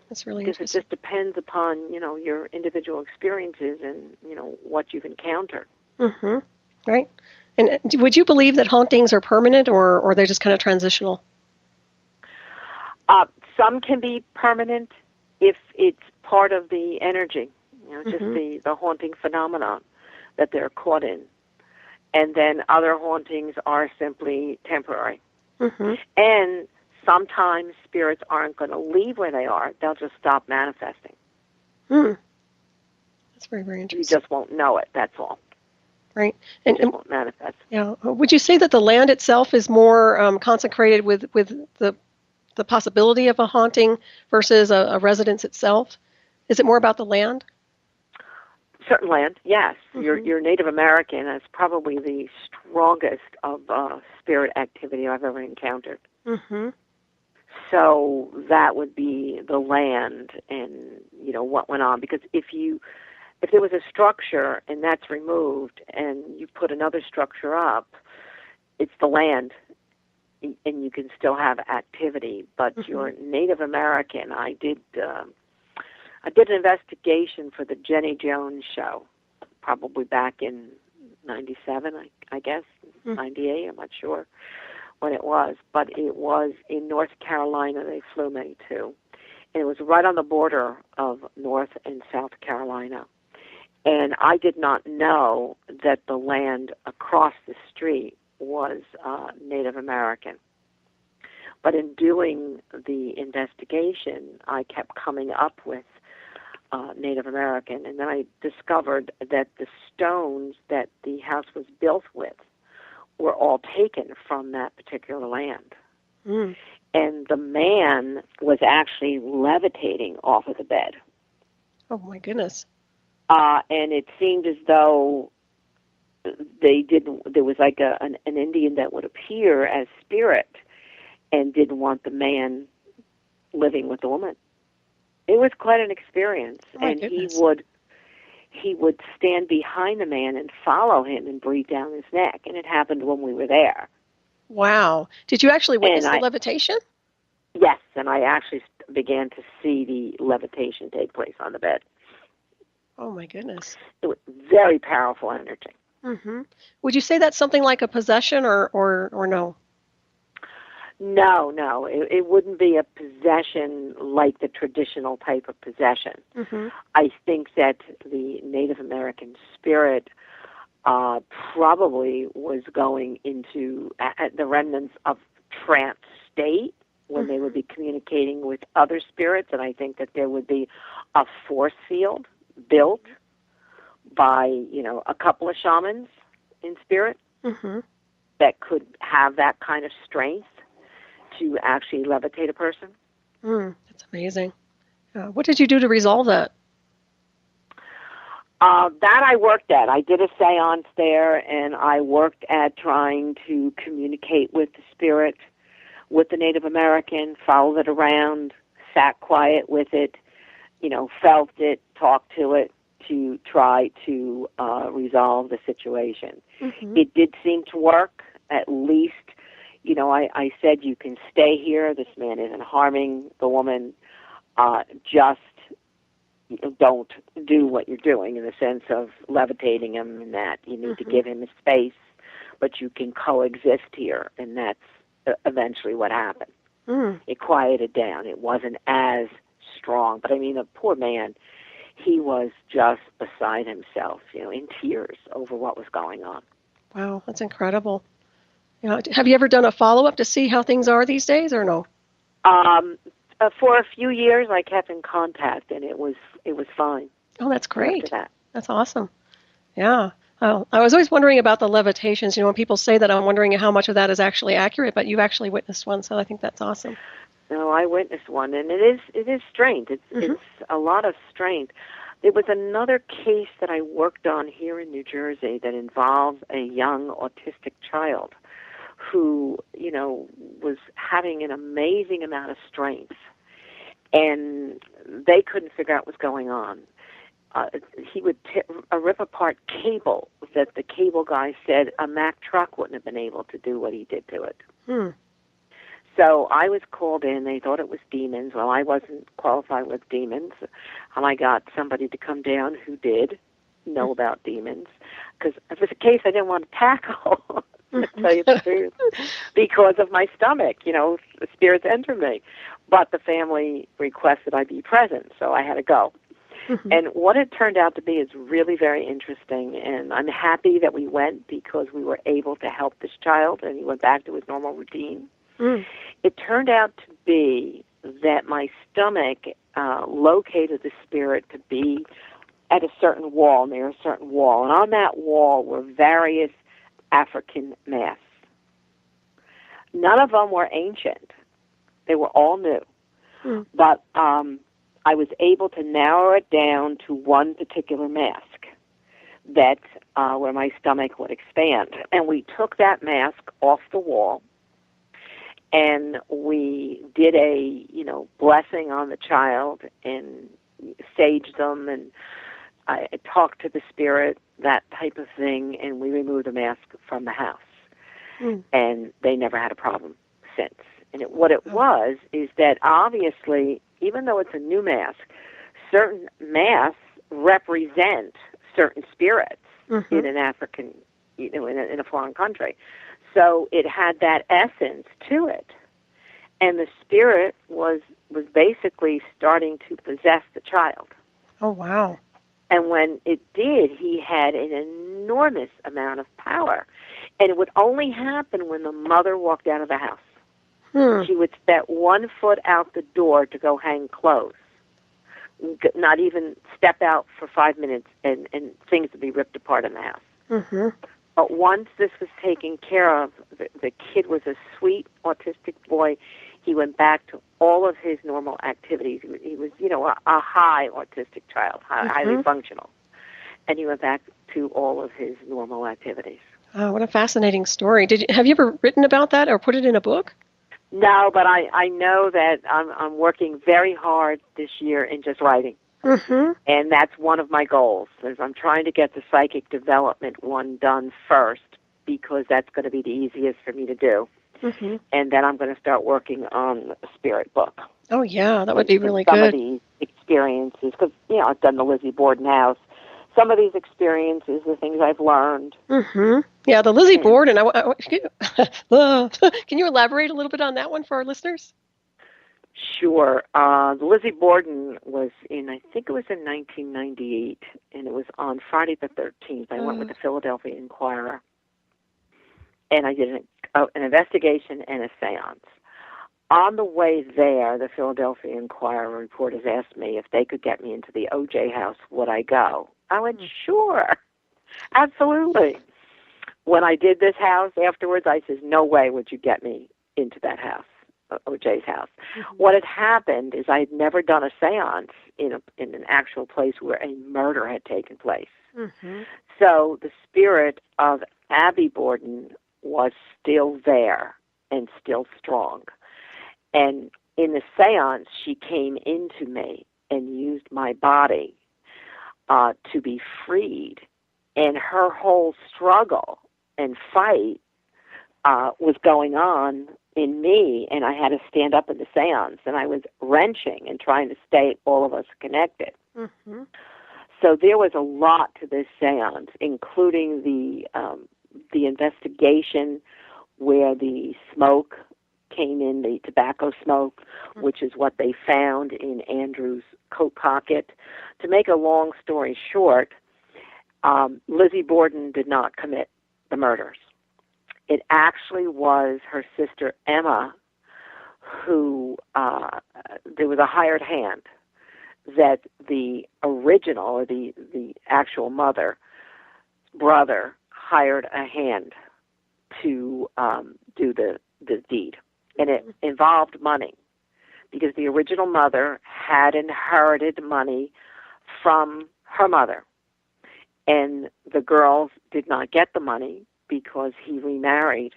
that's really interesting. It just depends upon, your individual experiences and, what you've encountered. Mm-hmm. Right. And would you believe that hauntings are permanent, or are they just kind of transitional? Some can be permanent if it's part of the energy, just the haunting phenomenon that they're caught in. And then other hauntings are simply temporary. Mm-hmm. And sometimes spirits aren't going to leave where they are. They'll just stop manifesting. That's very, very interesting. You just won't know it, that's all. Right. And it won't manifest. Yeah. Would you say that the land itself is more consecrated with the possibility of a haunting versus a residence itself? Is it more about the land? Certain land, yes. You're Native American. That's probably the strongest of spirit activity I've ever encountered. Mm-hmm. So that would be the land and, what went on. Because if there was a structure and that's removed and you put another structure up, it's the land and you can still have activity. But you're Native American. I did an investigation for the Jenny Jones show, probably back in 97, I guess, Mm. 98, I'm not sure when it was, but it was in North Carolina they flew me to. And it was right on the border of North and South Carolina. And I did not know that the land across the street was Native American. But in doing the investigation, I kept coming up with Native American, and then I discovered that the stones that the house was built with were all taken from that particular land. Mm. And the man was actually levitating off of the bed. Oh, my goodness. And it seemed as though there was like an Indian that would appear as spirit and didn't want the man living with the woman. It was quite an experience. Oh, and goodness. he would stand behind the man and follow him and breathe down his neck. And it happened when we were there. Wow. Did you actually witness the levitation? Yes, and I actually began to see the levitation take place on the bed. Oh, my goodness. It was very powerful energy. Mm-hmm. Would you say that's something like a possession or no? No. It wouldn't be a possession like the traditional type of possession. Mm-hmm. I think that the Native American spirit probably was going into the remnants of trance state when they would be communicating with other spirits, and I think that there would be a force field built by, a couple of shamans in spirit that could have that kind of strength to actually levitate a person. That's amazing. What did you do to resolve that? That I worked at. I did a seance there, and I worked at trying to communicate with the spirit, with the Native American, followed it around, sat quiet with it, felt it, talked to it to try to resolve the situation. Mm-hmm. It did seem to work, at least. I said, you can stay here. This man isn't harming the woman. Just don't do what you're doing in the sense of levitating him and that. You need to give him a space, but you can coexist here, and that's eventually what happened. It quieted down. It wasn't as strong. But, the poor man, he was just beside himself, in tears over what was going on. Wow, that's incredible. Have you ever done a follow-up to see how things are these days, or no? For a few years, I kept in contact, and it was fine. Oh, that's great. After that. That's awesome. Yeah. Oh, I was always wondering about the levitations. When people say that, I'm wondering how much of that is actually accurate, but you've actually witnessed one, so I think that's awesome. No, I witnessed one, and it is strength. It's a lot of strength. There was another case that I worked on here in New Jersey that involved a young autistic child who, was having an amazing amount of strength, and they couldn't figure out what was going on. He would rip apart cable that the cable guy said a Mack truck wouldn't have been able to do what he did to it. So I was called in. They thought it was demons. Well, I wasn't qualified with demons, and I got somebody to come down who did know about demons, because it was a case I didn't want to tackle, to tell you the truth, because of my stomach. The spirits enter me. But the family requested I be present, so I had to go. And what it turned out to be is really very interesting, and I'm happy that we went because we were able to help this child, and he went back to his normal routine. It turned out to be that my stomach located the spirit to be at a certain wall, near a certain wall, and on that wall were various African masks. None of them were ancient. They were all new. But I was able to narrow it down to one particular mask that where my stomach would expand. And we took that mask off the wall, and we did a, blessing on the child and saged them, and I talked to the spirit, that type of thing, and we removed the mask from the house. And they never had a problem since. And what it was is that obviously, even though it's a new mask, certain masks represent certain spirits in an African in a foreign country. So it had that essence to it. And the spirit was basically starting to possess the child. Oh, wow. And when it did, he had an enormous amount of power. And it would only happen when the mother walked out of the house. She would step 1 foot out the door to go hang clothes, not even step out for 5 minutes, and things would be ripped apart in the house. Mm-hmm. But once this was taken care of, the kid was a sweet autistic boy. He went back to all of his normal activities. He was, a high autistic child, highly functional. And he went back to all of his normal activities. Oh, what a fascinating story. Have you ever written about that or put it in a book? No, but I know that I'm working very hard this year in just writing. Mm-hmm. And that's one of my goals, is I'm trying to get the psychic development one done first, because that's going to be the easiest for me to do. Mm-hmm. And then I'm going to start working on a spirit book. Oh, yeah, that would be really some good. Some of these experiences, because, I've done the Lizzie Borden house. Some of these experiences, the things I've learned. Mm-hmm. Yeah, the Lizzie Borden. Can you elaborate a little bit on that one for our listeners? Sure. The Lizzie Borden was I think it was in 1998, and it was on Friday the 13th. I went with the Philadelphia Inquirer, and I did an investigation and a seance. On the way there, the Philadelphia Inquirer reporters asked me if they could get me into the O.J. house, would I go? I went, sure, absolutely. When I did this house afterwards, I said, no way would you get me into that house, O.J.'s house. Mm-hmm. What had happened is I had never done a seance in an actual place where a murder had taken place. Mm-hmm. So the spirit of Abby Borden was still there and still strong. And in the seance, she came into me and used my body to be freed. And her whole struggle and fight was going on in me, and I had to stand up in the seance, and I was wrenching and trying to stay all of us connected. Mm-hmm. So there was a lot to this seance, including the investigation where the smoke came in, the tobacco smoke, which is what they found in Andrew's coat pocket. To make a long story short, Lizzie Borden did not commit the murders. It actually was her sister Emma who, there was a hired hand that the original, or the actual brother hired a hand to do the deed. And it involved money, because the original mother had inherited money from her mother. And the girls did not get the money because he remarried,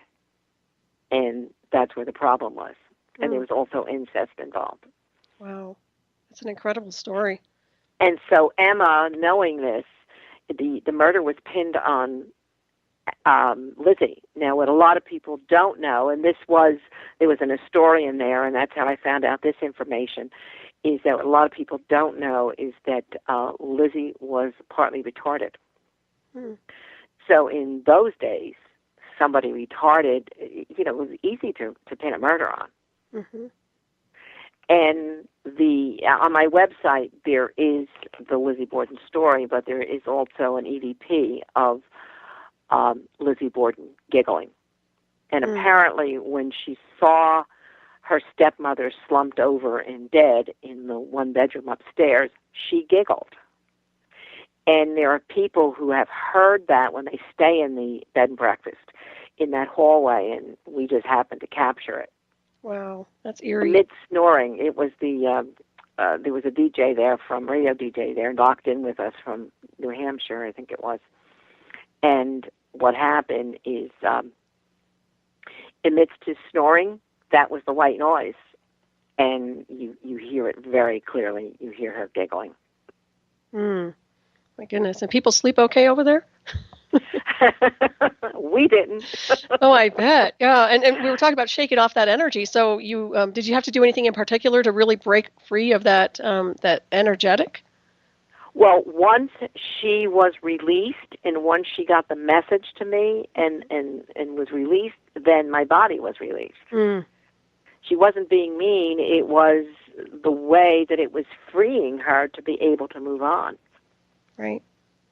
and that's where the problem was. And there was also incest involved. Wow. That's an incredible story. And so Emma, knowing this, the murder was pinned on Lizzie. Now, what a lot of people don't know, and there was an historian there, and that's how I found out this information, is that what a lot of people don't know is that Lizzie was partly retarded. So in those days, somebody retarded, it was easy to pin a murder on. Mm-hmm. And on my website, there is the Lizzie Borden story, but there is also an EVP of Lizzie Borden giggling. And apparently when she saw her stepmother slumped over and dead in the one bedroom upstairs, she giggled. And there are people who have heard that when they stay in the bed and breakfast in that hallway, and we just happened to capture it. Wow, that's eerie. Amid snoring, it was there was a DJ there, radio DJ there, locked in with us from New Hampshire, I think it was. And what happened is, amidst his snoring, that was the white noise. And you hear it very clearly. You hear her giggling. My goodness. And people sleep okay over there? We didn't. Oh, I bet. Yeah, and we were talking about shaking off that energy. So you did you have to do anything in particular to really break free of that that energetic? Well, once she was released, and once she got the message to me and was released, then my body was released. Mm. She wasn't being mean. It was the way that it was freeing her to be able to move on. Right.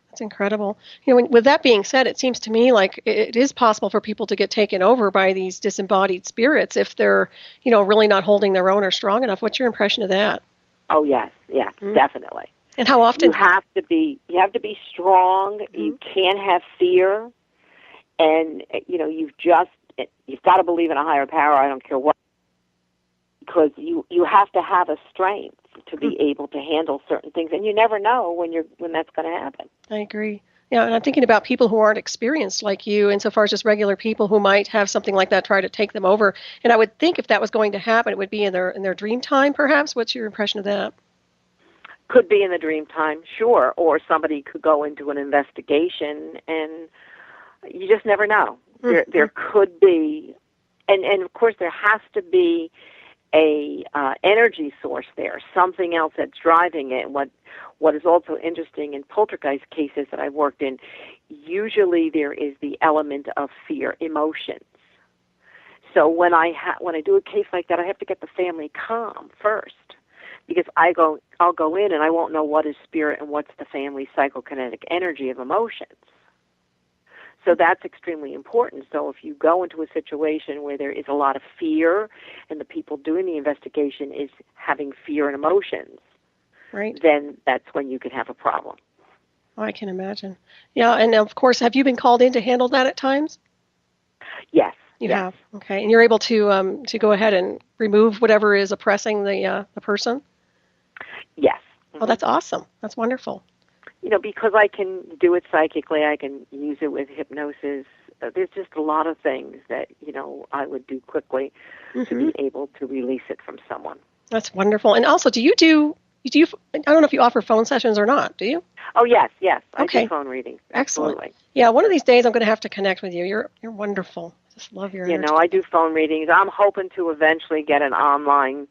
That's incredible. With that being said, it seems to me like it is possible for people to get taken over by these disembodied spirits if they're, really not holding their own or strong enough. What's your impression of that? Oh, yes, definitely. And how often? You have to be strong. Mm-hmm. You can't have fear, and you've got to believe in a higher power. I don't care what, because you have to have a strength to be able to handle certain things, and you never know when that's going to happen. I agree. Yeah, and I'm thinking about people who aren't experienced like you, insofar as just regular people who might have something like that try to take them over. And I would think if that was going to happen, it would be in their dream time, perhaps. What's your impression of that? Could be in the dream time, sure, or somebody could go into an investigation, and you just never know. Mm-hmm. There could be, and of course there has to be a energy source there, something else that's driving it. And what is also interesting in poltergeist cases that I've worked in, usually there is the element of fear, emotions. So when I do a case like that, I have to get the family calm first, because I'll go in and I won't know what is spirit and what's the family psychokinetic energy of emotions. So that's extremely important. So if you go into a situation where there is a lot of fear and the people doing the investigation is having fear and emotions, right, then that's when you could have a problem. Oh, I can imagine. Yeah, and of course, have you been called in to handle that at times? Yes. You have? Okay. And you're able to go ahead and remove whatever is oppressing the person? Yes. Mm-hmm. Oh, that's awesome. That's wonderful. Because I can do it psychically, I can use it with hypnosis. There's just a lot of things that, I would do quickly to be able to release it from someone. That's wonderful. And also, do you, I don't know if you offer phone sessions or not, do you? Oh, yes. Okay. I do phone readings. Excellent. Absolutely. Yeah, one of these days I'm going to have to connect with you. You're wonderful. I just love your energy. I do phone readings. I'm hoping to eventually get an online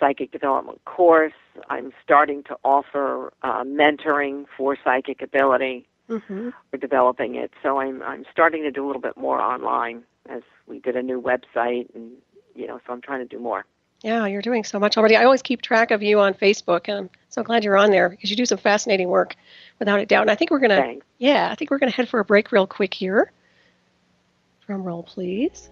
psychic development course. I'm starting to offer mentoring for psychic ability. We're developing it, so I'm starting to do a little bit more online, as we did a new website, and so I'm trying to do more. Yeah, you're doing so much already. I always keep track of you on Facebook, and I'm so glad you're on there because you do some fascinating work, without a doubt. And I think we're gonna, head for a break real quick here. Drum roll, please.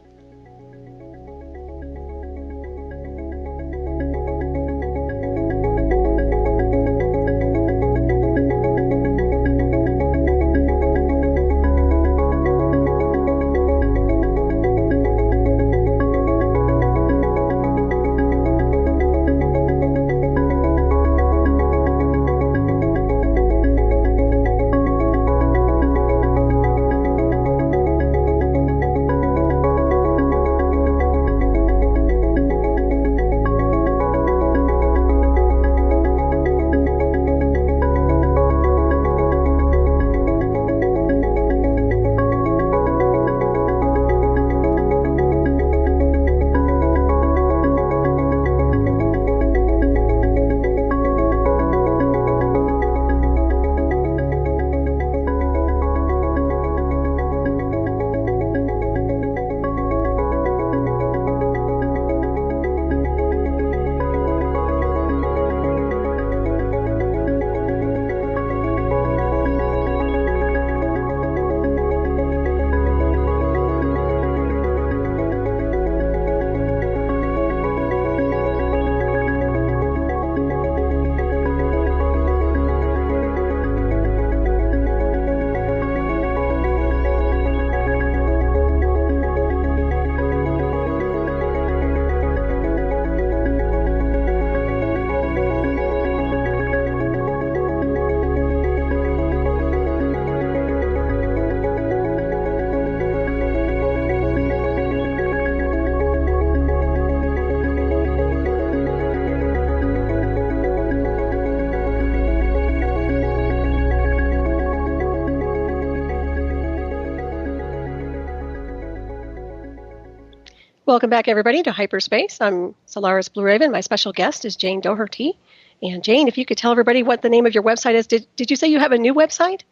Welcome back, everybody, to Hyperspace. I'm Solaris Blue Raven. My special guest is Jane Doherty, And Jane, if you could tell everybody what the name of your website is. Did you say you have a new website?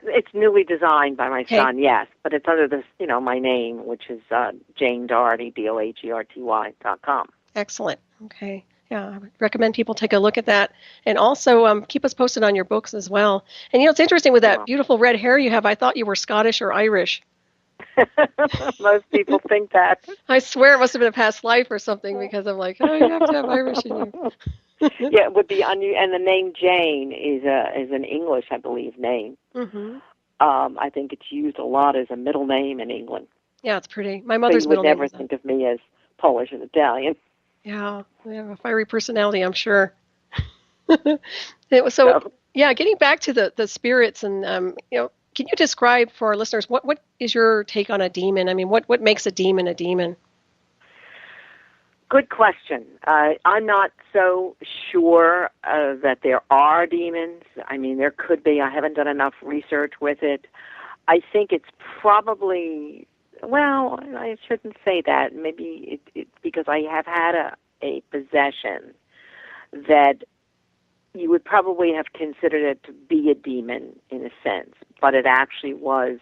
It's newly designed by my Okay. son, yes, but it's under this, my name, which is Jane Doherty, DOHERTY.com. Excellent. Okay. Yeah, I would recommend people take a look at that. And also keep us posted on your books as well. And, it's interesting with that beautiful red hair you have. I thought you were Scottish or Irish. Most people think that. I swear it must have been a past life or something because I'm like, oh, you have to have Irish in you. Yeah, it would be and the name Jane is an English, I believe, name. Mm-hmm. I think it's used a lot as a middle name in England. Yeah, it's pretty. My mother's middle name. name. You would never think of me as Polish and Italian. Yeah, I have a fiery personality, I'm sure. So, getting back to the spirits, and can you describe for our listeners what is your take on a demon? I mean, what makes a demon a demon? Good question. I'm not so sure that there are demons. I mean, there could be. I haven't done enough research with it. I think it's probably, well, I shouldn't say that. Maybe because I have had a possession that you would probably have considered it to be a demon in a sense, but it actually was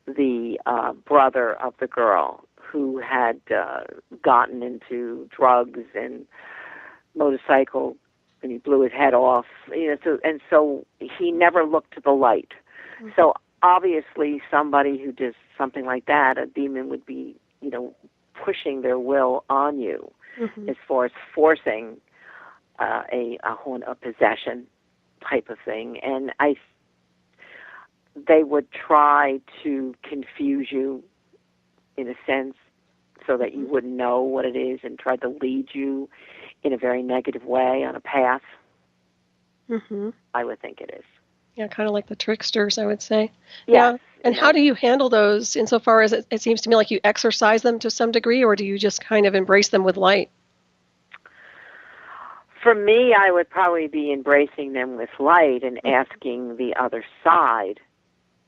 the brother of the girl who had gotten into drugs and motorcycle, and he blew his head off. So he never looked to the light. Mm-hmm. So obviously, somebody who does something like that, a demon would be, pushing their will on you, mm-hmm. as far as forcing a possession type of thing, and they would try to confuse you in a sense so that you wouldn't know what it is and try to lead you in a very negative way on a path. Mm-hmm. I would think it is. Yeah, kind of like the tricksters, I would say. Yes, yeah. And how do you handle those insofar as it seems to me like you exorcise them to some degree, or do you just kind of embrace them with light? For me, I would probably be embracing them with light and asking the other side,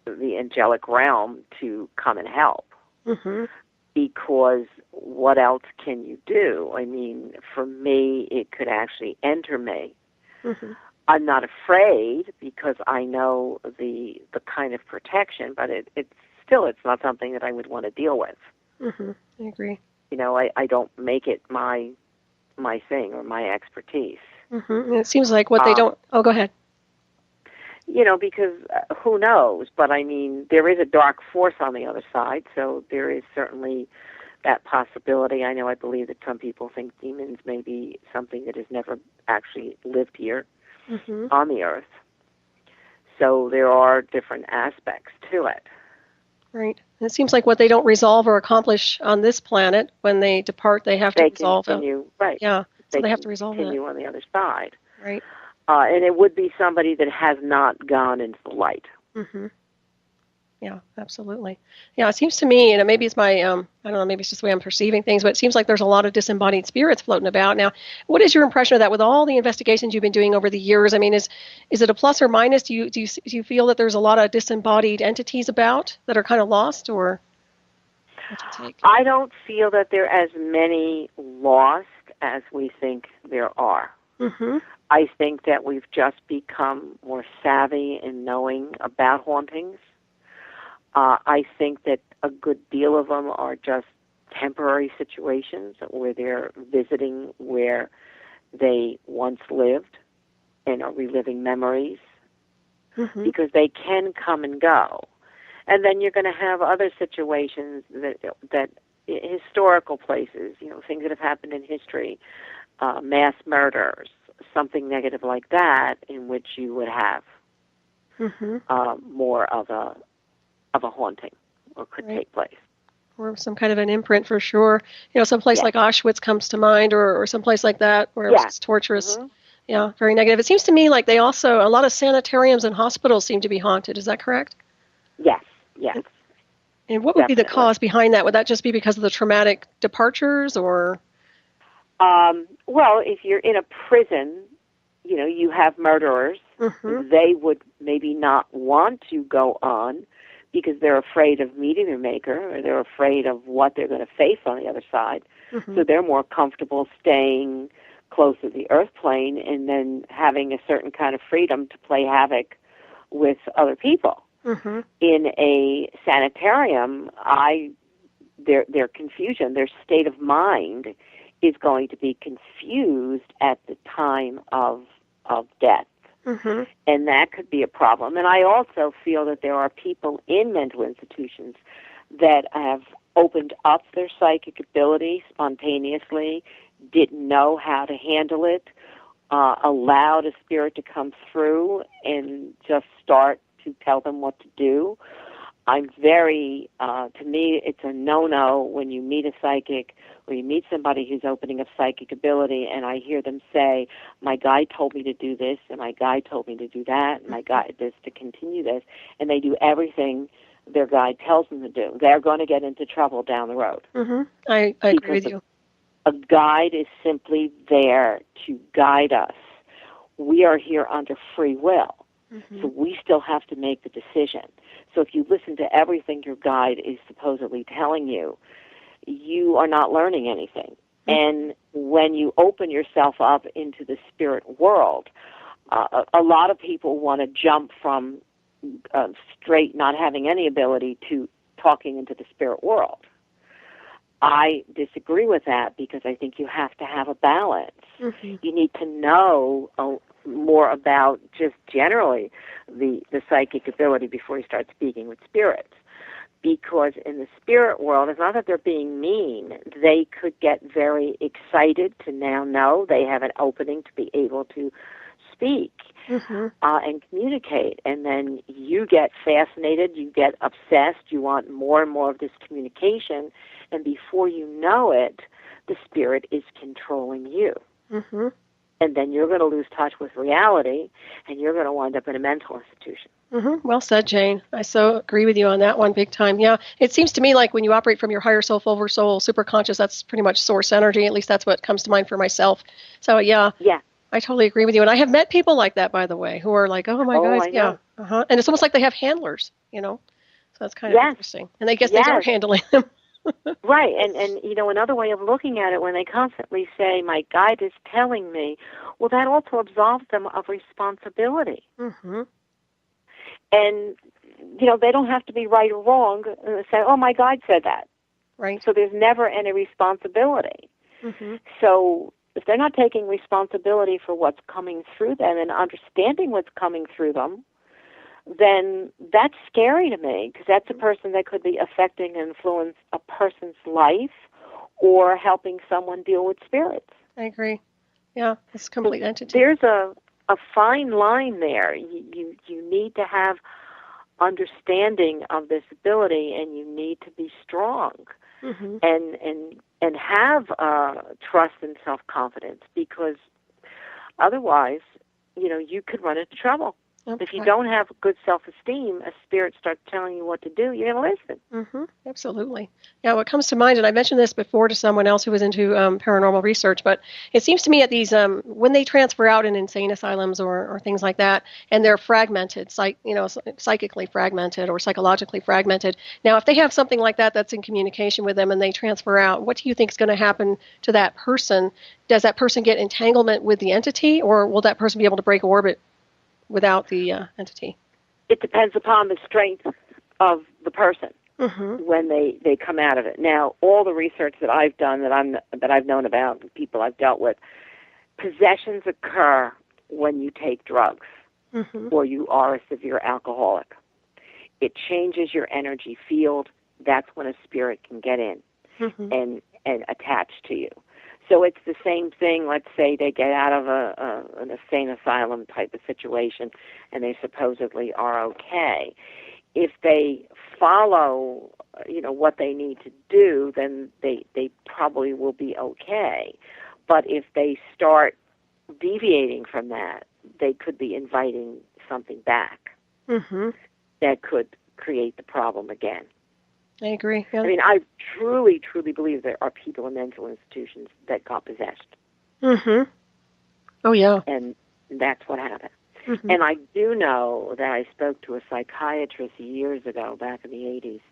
the angelic realm, to come and help. Mm-hmm. Because what else can you do? I mean, for me, it could actually enter me. Mm-hmm. I'm not afraid because I know the kind of protection, but it's not something that I would want to deal with. Mm-hmm. I agree. I don't make it my thing or my expertise. Mm-hmm. And it seems like what they don't... Oh, go ahead. Because who knows? But I mean, there is a dark force on the other side, so there is certainly that possibility. I believe that some people think demons may be something that has never actually lived here, mm-hmm. on the earth. So there are different aspects to it. Right. And it seems like what they don't resolve or accomplish on this planet, when they depart, they have to resolve. Continue, right. Yeah. So they have to resolve that. Continue on the other side. Right. And it would be somebody that has not gone into the light. Mm-hmm. Yeah, absolutely. Yeah, it seems to me, and maybe it's my, I don't know, maybe it's just the way I'm perceiving things, but it seems like there's a lot of disembodied spirits floating about. Now, what is your impression of that with all the investigations you've been doing over the years? I mean, is it a plus or minus? Do you feel that there's a lot of disembodied entities about that are kind of lost, or what's your take? I don't feel that there are as many lost as we think there are. Mm-hmm. I think that we've just become more savvy in knowing about hauntings. I think that a good deal of them are just temporary situations where they're visiting where they once lived and are reliving memories, mm-hmm. because they can come and go. And then you're going to have other situations that historical places, things that have happened in history, mass murders, something negative like that, in which you would have mm-hmm. More of a haunting, or could right. take place. Or some kind of an imprint for sure. Some place yes. like Auschwitz comes to mind, or some place like that where it was torturous. Mm-hmm. Yeah, very negative. It seems to me like a lot of sanitariums and hospitals seem to be haunted. Is that correct? Yes. And what would be the cause behind that? Would that just be because of the traumatic departures, or? Well, if you're in a prison, you have murderers. Mm-hmm. They would maybe not want to go on because they're afraid of meeting their maker, or they're afraid of what they're going to face on the other side. Mm-hmm. So they're more comfortable staying close to the earth plane and then having a certain kind of freedom to play havoc with other people. Mm-hmm. In a sanitarium, their confusion, their state of mind is going to be confused at the time of death. Mm-hmm. And that could be a problem. And I also feel that there are people in mental institutions that have opened up their psychic ability spontaneously, didn't know how to handle it, allowed a spirit to come through and just start to tell them what to do. I'm very, to me, it's a no-no when you meet a psychic or you meet somebody who's opening up psychic ability and I hear them say, my guide told me to do this and my guide told me to do that and my guide is to continue this, and they do everything their guide tells them to do. They're going to get into trouble down the road. Mm-hmm. I agree with you. A guide is simply there to guide us. We are here under free will. Mm-hmm. So we still have to make the decision. So if you listen to everything your guide is supposedly telling you, you are not learning anything. Mm-hmm. And when you open yourself up into the spirit world, a lot of people want to jump from straight not having any ability to talking into the spirit world. I disagree with that because I think you have to have a balance. Mm-hmm. You need to know more about just generally the psychic ability before you start speaking with spirits. Because in the spirit world, it's not that they're being mean. They could get very excited to now know they have an opening to be able to speak mm-hmm. And communicate. And then you get fascinated, you get obsessed, you want more and more of this communication, and before you know it, the spirit is controlling you. Mm-hmm. And then you're going to lose touch with reality, and you're going to wind up in a mental institution. Mm-hmm. Well said, Jane. I so agree with you on that one big time. Yeah, it seems to me like when you operate from your higher self, oversoul, superconscious, that's pretty much source energy. At least that's what comes to mind for myself. So, yeah. I totally agree with you. And I have met people like that, by the way, who are like, oh, my God, yeah. Uh-huh. And it's almost like they have handlers, So that's kind of interesting. And I guess they are handling them. Right. And, another way of looking at it, when they constantly say, my guide is telling me, well, that also absolves them of responsibility. Mm-hmm. And, they don't have to be right or wrong and say, oh, my guide said that. Right. So there's never any responsibility. Mm-hmm. So if they're not taking responsibility for what's coming through them and understanding what's coming through them, then that's scary to me because that's a person that could be affecting and influence a person's life or helping someone deal with spirits. I agree. Yeah, it's a complete entity. There's a fine line there. You need to have understanding of this ability, and you need to be strong mm-hmm. and have trust and self-confidence, because otherwise, you could run into trouble. Okay. If you don't have good self-esteem, a spirit starts telling you what to do, you're going to listen. Mm-hmm. Absolutely. Yeah, what comes to mind, and I mentioned this before to someone else who was into paranormal research, but it seems to me at these, when they transfer out in insane asylums or things like that, and they're fragmented, psychically fragmented or psychologically fragmented. Now, if they have something like that that's in communication with them and they transfer out, what do you think is going to happen to that person? Does that person get entanglement with the entity, or will that person be able to break orbit without the entity? It depends upon the strength of the person mm-hmm. when they come out of it. Now, all the research that I've done, that I've known about, people I've dealt with, possessions occur when you take drugs mm-hmm. or you are a severe alcoholic. It changes your energy field. That's when a spirit can get in mm-hmm. and attach to you. So it's the same thing. Let's say they get out of an insane asylum type of situation and they supposedly are okay. If they follow, what they need to do, then they probably will be okay. But if they start deviating from that, they could be inviting something back mm-hmm. that could create the problem again. I agree. Yeah. I mean, I truly, truly believe there are people in mental institutions that got possessed. Mm-hmm. Oh, yeah. And that's what happened. Mm-hmm. And I do know that I spoke to a psychiatrist years ago, back in the 80s,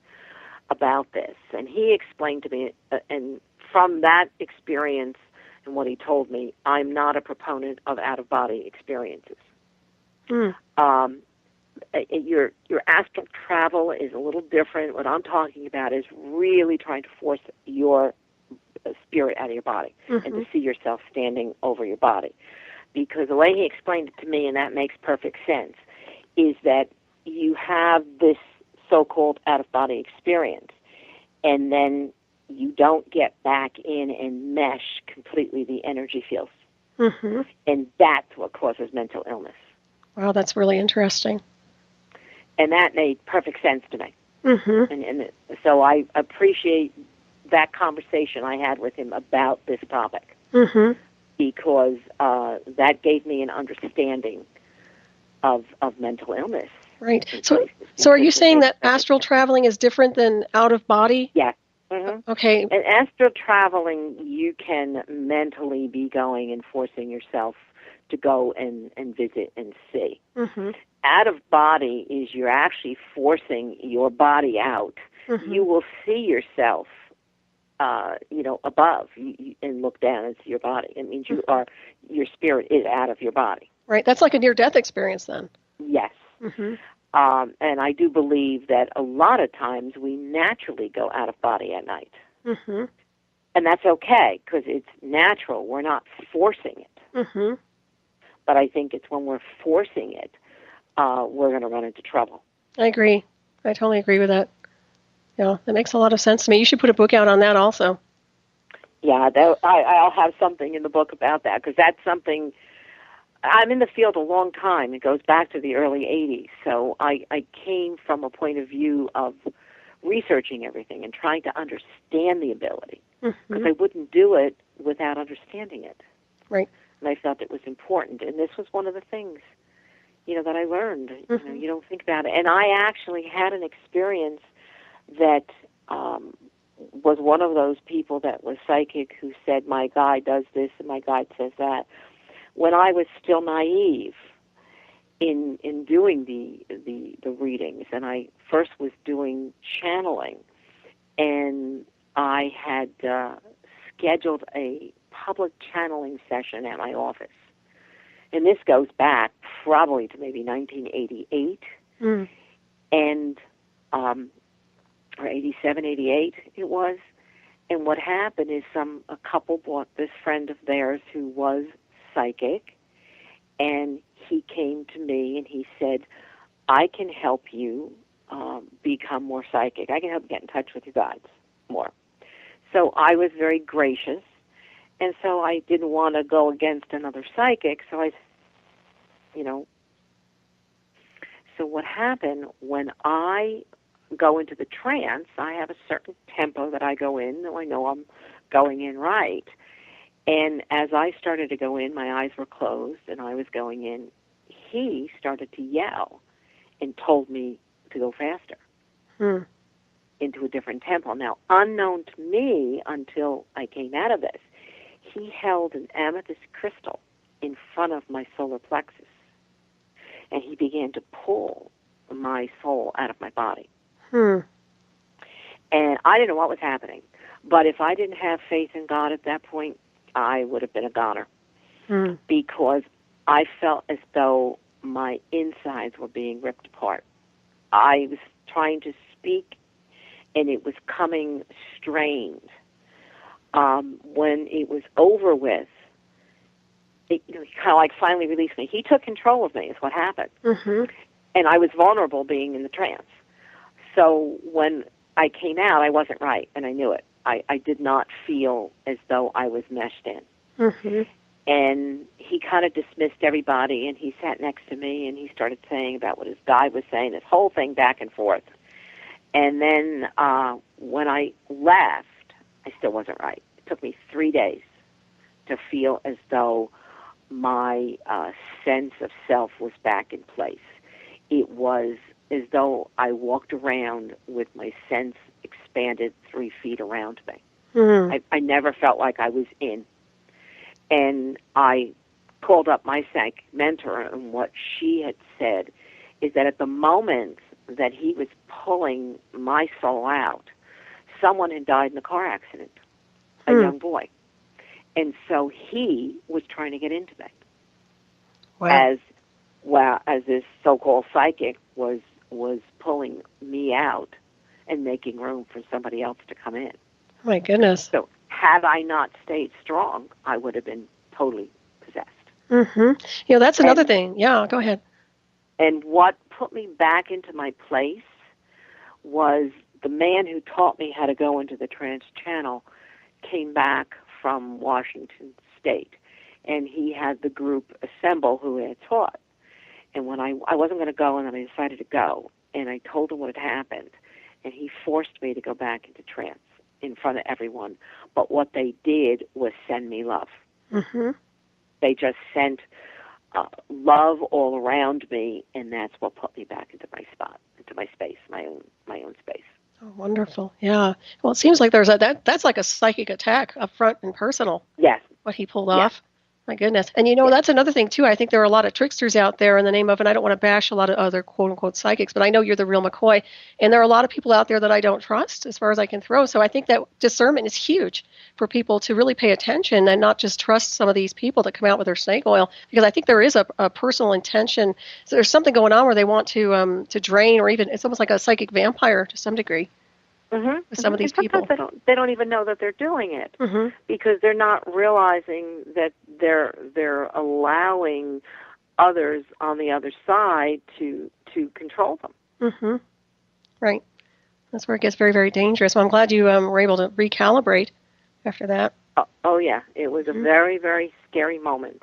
about this. And he explained to me, and from that experience and what he told me, I'm not a proponent of out-of-body experiences. Mm. Your astral travel is a little different. What I'm talking about is really trying to force your spirit out of your body and to see yourself standing over your body. Because the way he explained it to me, and that makes perfect sense, is that you have this so-called out-of-body experience, and then you don't get back in and mesh completely the energy fields. Mm-hmm. And that's what causes mental illness. Wow, that's really interesting. And that made perfect sense to me. Mm-hmm. And so I appreciate that conversation I had with him about this topic, because that gave me an understanding of mental illness. Right. So are you saying that astral traveling is different than out-of-body? Yes. Mm-hmm. Okay. And astral traveling, you can mentally be going and forcing yourself to go and visit and see. Mm-hmm. Out of body is you're actually forcing your body out. Mm-hmm. You will see yourself, above and look down and see your body. It means your spirit is out of your body. Right. That's like a near-death experience then. Yes. Mm-hmm. And I do believe that a lot of times we naturally go out of body at night. Mm-hmm. And that's okay because it's natural. We're not forcing it. Mm-hmm. But I think it's when we're forcing it, we're going to run into trouble. I agree. I totally agree with that. Yeah, that makes a lot of sense to me. You should put a book out on that also. Yeah, I'll have something in the book about that because that's something. I'm in the field a long time. It goes back to the early 80s. So I came from a point of view of researching everything and trying to understand the ability because I wouldn't do it without understanding it. Right. And I felt it was important. And this was one of the things, that I learned. You don't think about it. And I actually had an experience that was one of those people that was psychic who said, my guide does this and my guide says that. When I was still naive in doing the readings, and I first was doing channeling, and I had scheduled a public channeling session at my office. And this goes back probably to maybe 1988, and or 87, 88 it was. And what happened is a couple bought this friend of theirs who was psychic, and he came to me and he said, I can help you become more psychic. I can help you get in touch with your guides more. So I was very gracious, and so I didn't want to go against another psychic, so so what happened when I go into the trance, I have a certain tempo that I go in, though I know I'm going in right. And as I started to go in, my eyes were closed, and I was going in, he started to yell and told me to go faster into a different tempo. Now, unknown to me until I came out of this, he held an amethyst crystal in front of my solar plexus, and he began to pull my soul out of my body. And I didn't know what was happening. But if I didn't have faith in God at that point, I would have been a goner. Because I felt as though my insides were being ripped apart. I was trying to speak, and it was coming strained. When it was over with, he kind of like finally released me. He took control of me is what happened. And I was vulnerable being in the trance. So when I came out, I wasn't right, and I knew it. I did not feel as though I was meshed in. And he kind of dismissed everybody, and he sat next to me, and he started saying about what his guide was saying, this whole thing back and forth. And then when I left, I still wasn't right. It took me 3 days to feel as though my sense of self was back in place. It was as though I walked around with my sense expanded 3 feet around me. I never felt like I was in. And I called up my psychic mentor, and what she had said is that at the moment that he was pulling my soul out, someone had died in a car accident, a young boy. And so he was trying to get into me. Wow. As this so-called psychic was pulling me out and making room for somebody else to come in. My goodness. So had I not stayed strong, I would have been totally possessed. Mm-hmm. That's another thing. Yeah, go ahead. And what put me back into my place was the man who taught me how to go into the trance channel came back from Washington State, and he had the group assemble who had taught. And when I wasn't going to go, and then I decided to go, and I told him what had happened, and he forced me to go back into trance in front of everyone. But what they did was send me love. Mm-hmm. They just sent love all around me, and that's what put me back into my spot, into my space, my own space. Oh, wonderful. Yeah. Well, it seems like there's that's like a psychic attack up front and personal. Yes. What he pulled Yes. off. My goodness. And that's another thing too. I think there are a lot of tricksters out there in the name of, and I don't want to bash a lot of other quote unquote psychics, but I know you're the real McCoy. And there are a lot of people out there that I don't trust as far as I can throw. So I think that discernment is huge for people to really pay attention and not just trust some of these people that come out with their snake oil, because I think there is a personal intention. So there's something going on where they want to drain, or even it's almost like a psychic vampire to some degree. Mm-hmm. With some of these and people. They don't even know that they're doing it, mm-hmm. because they're not realizing that they're allowing others on the other side to control them. Mm-hmm. Right. That's where it gets very, very dangerous. Well, I'm glad you were able to recalibrate after that. Oh yeah, it was a very, very scary moment,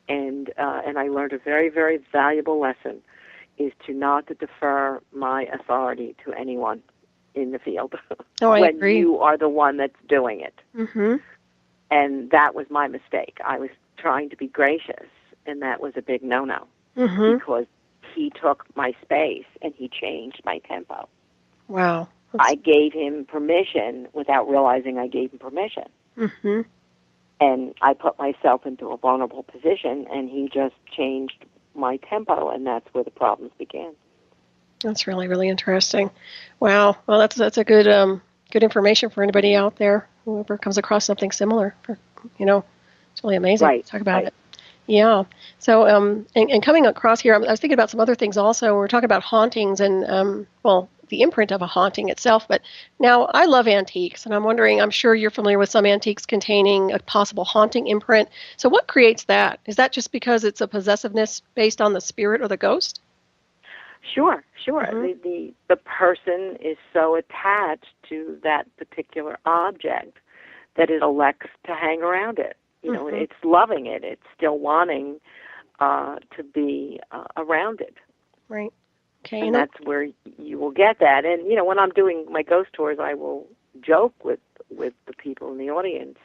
and I learned a very, very valuable lesson: is to not to defer my authority to anyone in the field I when agree. you are the one that's doing it. Mm-hmm. And that was my mistake. I was trying to be gracious, and that was a big no-no, because he took my space and he changed my tempo. Wow. I gave him permission without realizing I gave him permission. Mm-hmm. And I put myself into a vulnerable position, and he just changed my tempo, and that's where the problems began. That's really, really interesting. Wow. Well, that's a good good information for anybody out there, whoever comes across something similar. It's really amazing. Right. Talk about it. Yeah. So, and coming across here, I was thinking about some other things also. We're talking about hauntings and, the imprint of a haunting itself. But now I love antiques, and I'm wondering, I'm sure you're familiar with some antiques containing a possible haunting imprint. So what creates that? Is that just because it's a possessiveness based on the spirit or the ghost? Sure. Mm-hmm. The person is so attached to that particular object that it elects to hang around it. It's loving it. It's still wanting to be around it. Right. Okay. And that's where you will get that. And, when I'm doing my ghost tours, I will joke with the people in the audience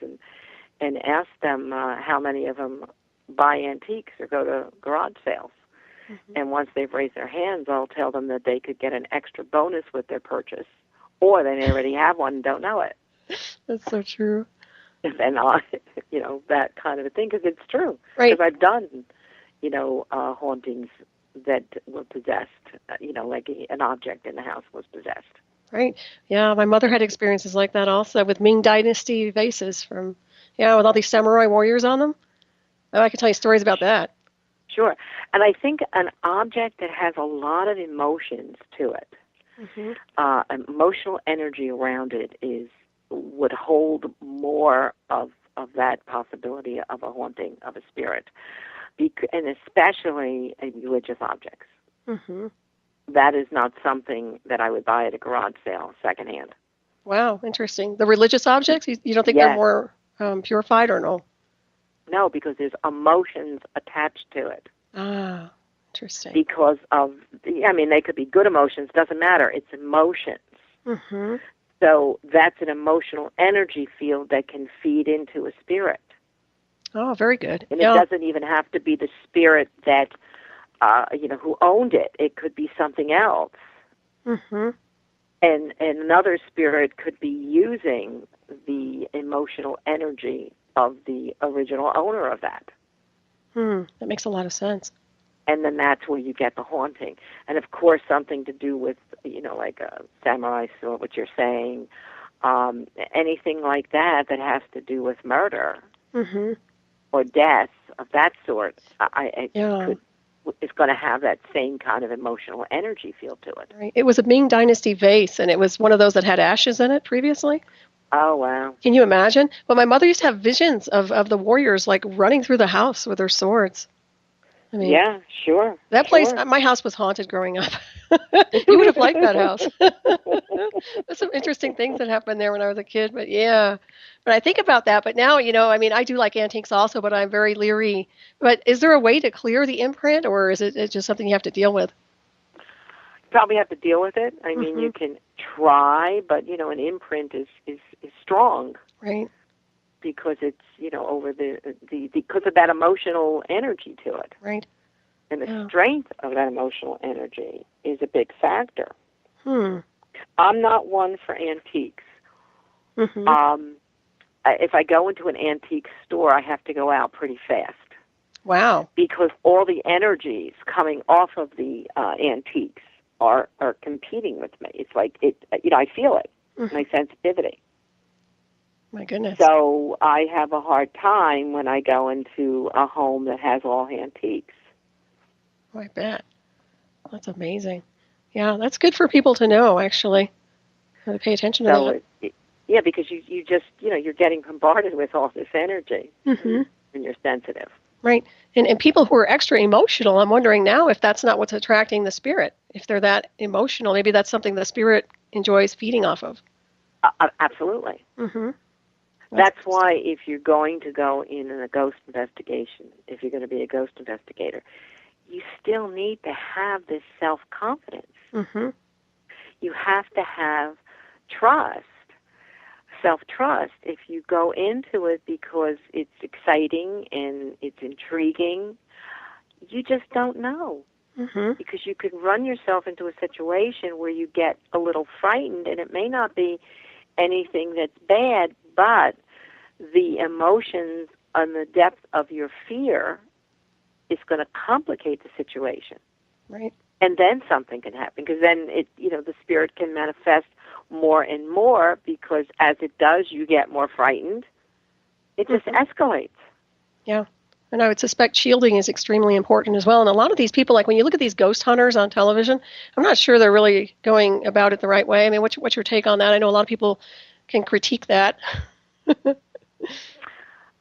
and ask them how many of them buy antiques or go to garage sales. Mm-hmm. And once they've raised their hands, I'll tell them that they could get an extra bonus with their purchase, or they already have one and don't know it. That's so true. And that kind of a thing, because it's true. Right. Because I've done, hauntings that were possessed, like an object in the house was possessed. Right. Yeah, my mother had experiences like that also with Ming Dynasty vases with all these samurai warriors on them. Oh, I can tell you stories about that. Sure. And I think an object that has a lot of emotions to it, emotional energy around it would hold more of that possibility of a haunting of a spirit, and especially religious objects. Mm-hmm. That is not something that I would buy at a garage sale secondhand. Wow, interesting. The religious objects, you don't think they're more purified or no? No, because there's emotions attached to it. Ah, interesting. Because they could be good emotions, doesn't matter. It's emotions. Mm-hmm. So that's an emotional energy field that can feed into a spirit. Oh, very good. And it doesn't even have to be the spirit that, who owned it. It could be something else. Mm-hmm. And another spirit could be using the emotional energy of the original owner of that. That makes a lot of sense. And then that's where you get the haunting. And, of course, something to do with, like a samurai sword, what you're saying, anything like that has to do with murder Mhm. or death of that sort, Yeah. is going to have that same kind of emotional energy feel to it. Right. It was a Ming Dynasty vase, and it was one of those that had ashes in it previously. Oh, wow. Can you imagine? Well, my mother used to have visions of the warriors like running through the house with their swords. I mean, Yeah, sure, that place, sure. my house was haunted growing up. You would have liked that house. There's some interesting things that happened there when I was a kid, but yeah. But I think about that, but now, I mean, I do like antiques also, but I'm very leery. But is there a way to clear the imprint, or is it just something you have to deal with? Probably have to deal with it. I mean, Hmm. you can try, but an imprint is strong Right, because it's over the because of that emotional energy to it, right. and the Yeah. strength of that emotional energy is a big factor. Hmm. I'm not one for antiques. Hmm. If I go into an antique store, I have to go out pretty fast Wow. because all the energies coming off of the antiques are competing with me. It's like I feel it, Hmm. my sensitivity. My goodness. So I have a hard time when I go into a home that has all antiques. Oh, I bet. That's amazing. Yeah, that's good for people to know, actually. To pay attention to So that. yeah, because you just you're getting bombarded with all this energy, Hmm. and you're sensitive. Right. And people who are extra emotional, I'm wondering now if that's not what's attracting the spirit. If they're that emotional, maybe that's something the spirit enjoys feeding off of. Absolutely. Hmm. That's That's why if you're going to go in a ghost investigation, if you're going to be a ghost investigator, you still need to have this self-confidence. hmm You have to have trust, self-trust. If you go into it because it's exciting and it's intriguing, you just don't know. hmm Because you could run yourself into a situation where you get a little frightened, and it may not be anything that's bad, but the emotions and the depth of your fear is going to complicate the situation. Right. And then something can happen because then the spirit can manifest more and more because as it does, you get more frightened. It just escalates. Yeah. And I would suspect shielding is extremely important as well. And a lot of these people, like when you look at these ghost hunters on television, I'm not sure they're really going about it the right way. I mean, what's your take on that? I know a lot of people can critique that.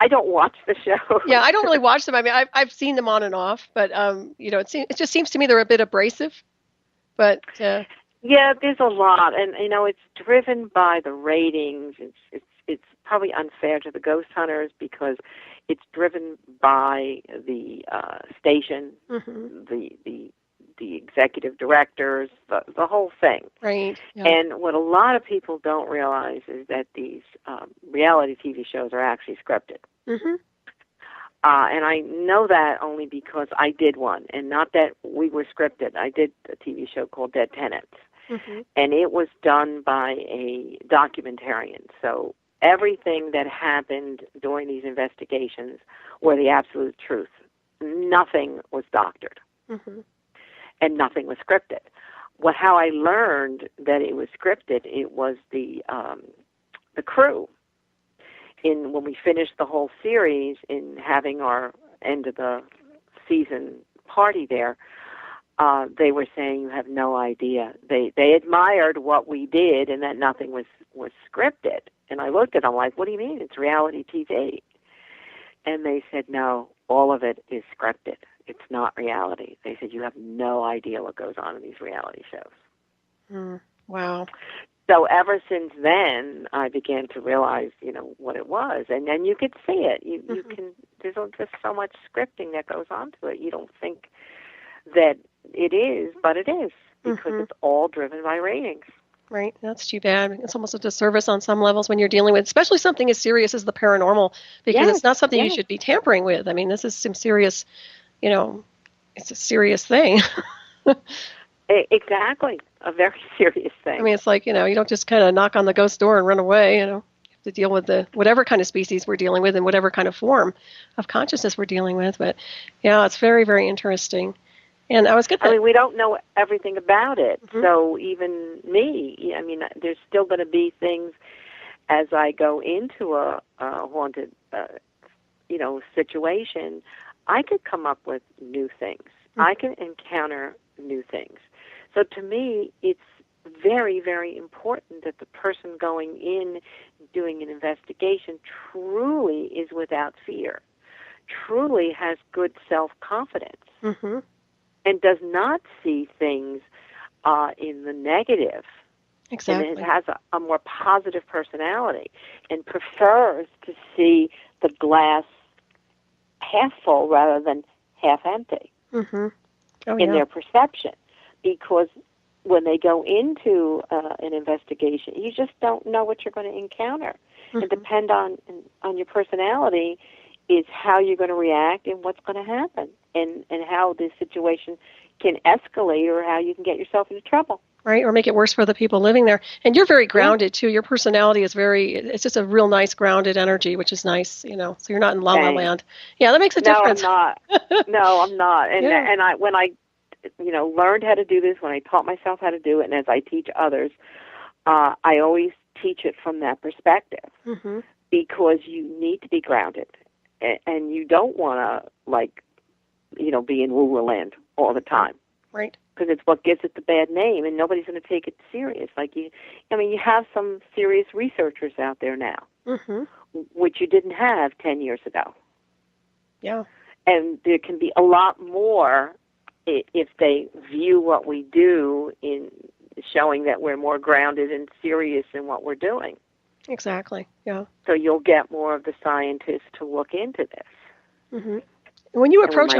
I don't watch the show. Yeah, I don't really watch them. I mean, I've seen them on and off, but it just seems to me they're a bit abrasive. But Yeah, there's a lot, and it's driven by the ratings. It's probably unfair to the ghost hunters because it's driven by the station, hmm the executive directors, the whole thing. right, yeah, And what a lot of people don't realize is that these reality TV shows are actually scripted. hmm And I know that only because I did one, and not that we were scripted. I did a TV show called Dead Tenants, hmm and it was done by a documentarian. So everything that happened during these investigations were the absolute truth. Nothing was doctored, hmm and nothing was scripted. How I learned that it was scripted, it was the crew. When we finished the whole series, in having our end of the season party there, they were saying you have no idea. They admired what we did and that nothing was scripted. And I looked at them like, what do you mean? It's reality TV. And they said, no, all of it is scripted. It's not reality. They said, you have no idea what goes on in these reality shows. Wow. So ever since then, I began to realize, what it was, and then you could see it. You can. There's just so much scripting that goes on to it. You don't think that it is, but it is because it's all driven by ratings. Right. That's too bad. It's almost a disservice on some levels when you're dealing with, especially something as serious as the paranormal, because Yes, it's not something you yes. should be tampering with. I mean, this is some serious, it's a serious thing. Exactly, a very serious thing. I mean, it's like, you don't just kind of knock on the ghost door and run away, You have to deal with the whatever kind of species we're dealing with and whatever kind of form of consciousness we're dealing with. But yeah, it's very, very interesting. And I was going to. I mean, we don't know everything about it. So even me, I mean, there's still going to be things as I go into a haunted situation, I could come up with new things. I can encounter new things. So to me, it's very, very important that the person going in doing an investigation truly is without fear, truly has good self-confidence, and does not see things in the negative. Exactly. And it has a more positive personality and prefers to see the glass half full rather than half empty in their perception. Because when they go into an investigation, you just don't know what you're going to encounter. And depend on your personality is how you're going to react and what's going to happen, and how the situation can escalate or how you can get yourself into trouble. Right, or make it worse for the people living there. And you're very grounded, too. Your personality is it's just a real nice grounded energy, which is nice, so you're not in la-la land. Yeah, that makes a difference. No, I'm not. No, I'm not. And when I learned how to do this, when I taught myself how to do it, and as I teach others, I always teach it from that perspective, because you need to be grounded, and you don't want to, be in woo-woo land all the time. Right. Because it's what gives it the bad name, and nobody's going to take it serious. You have some serious researchers out there now, which you didn't have 10 years ago. Yeah. And there can be a lot more if they view what we do in showing that we're more grounded and serious in what we're doing. Exactly, yeah. So you'll get more of the scientists to look into this. When you approach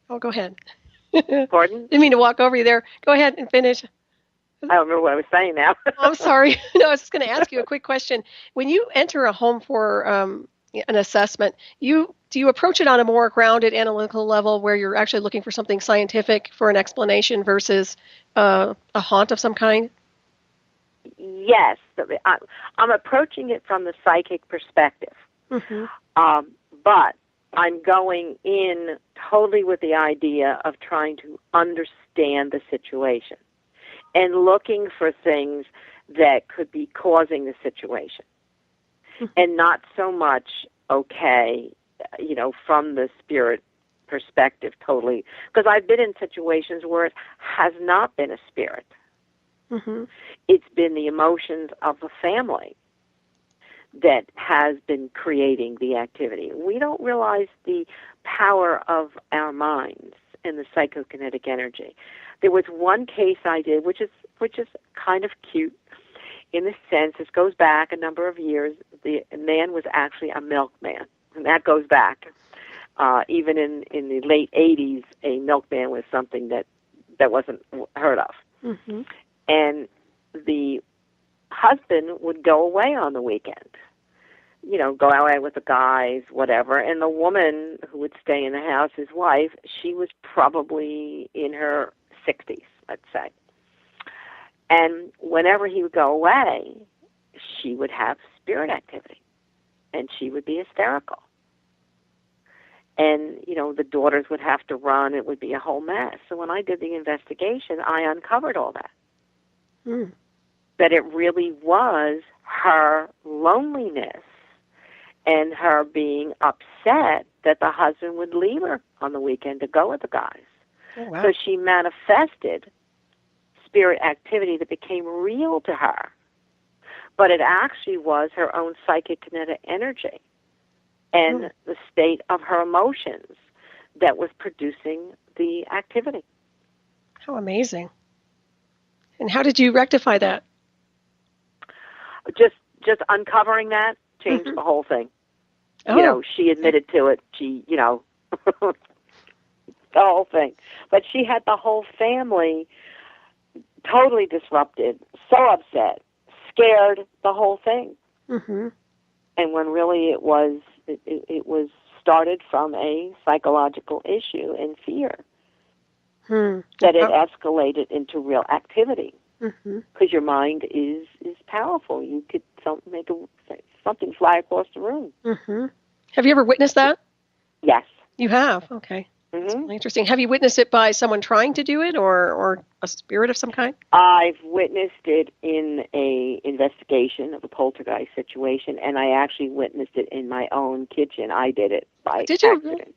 Oh, go ahead. Pardon? Didn't mean to walk over you there. Go ahead and finish. I don't remember what I was saying now. I'm sorry. No, I was just going to ask you a quick question. When you enter a home for an assessment, do you approach it on a more grounded analytical level where you're actually looking for something scientific for an explanation versus a haunt of some kind? Yes. I'm approaching it from the psychic perspective. But I'm going in totally with the idea of trying to understand the situation and looking for things that could be causing the situation. And not so much, from the spirit perspective totally. Because I've been in situations where it has not been a spirit. It's been the emotions of the family that has been creating the activity. We don't realize the power of our minds and the psychokinetic energy. There was one case I did, which is kind of cute in the sense, this goes back a number of years. The man was actually a milkman, and that goes back. Even in the late 80s, a milkman was something that wasn't heard of. And the husband would go away on the weekend, go away with the guys, whatever. And the woman who would stay in the house, his wife, she was probably in her 60s, let's say. And whenever he would go away, she would have spirit activity, and she would be hysterical. And, the daughters would have to run. It would be a whole mess. So when I did the investigation, I uncovered all that. That it really was her loneliness and her being upset that the husband would leave her on the weekend to go with the guys. Oh, wow. So she manifested spirit activity that became real to her. But it actually was her own psychic kinetic energy and the state of her emotions that was producing the activity. How amazing. And how did you rectify that? Just uncovering that changed the whole thing. She admitted to it. She, the whole thing. But she had the whole family totally disrupted, so upset, scared, the whole thing. And when really it was started from a psychological issue and fear that it escalated into real activity. Because your mind is powerful. You could make something fly across the room. Have you ever witnessed that? Yes. You have? Okay. It's really interesting. Have you witnessed it by someone trying to do it, or a spirit of some kind? I've witnessed it in a investigation of a poltergeist situation, and I actually witnessed it in my own kitchen. I did it by Did you? accident.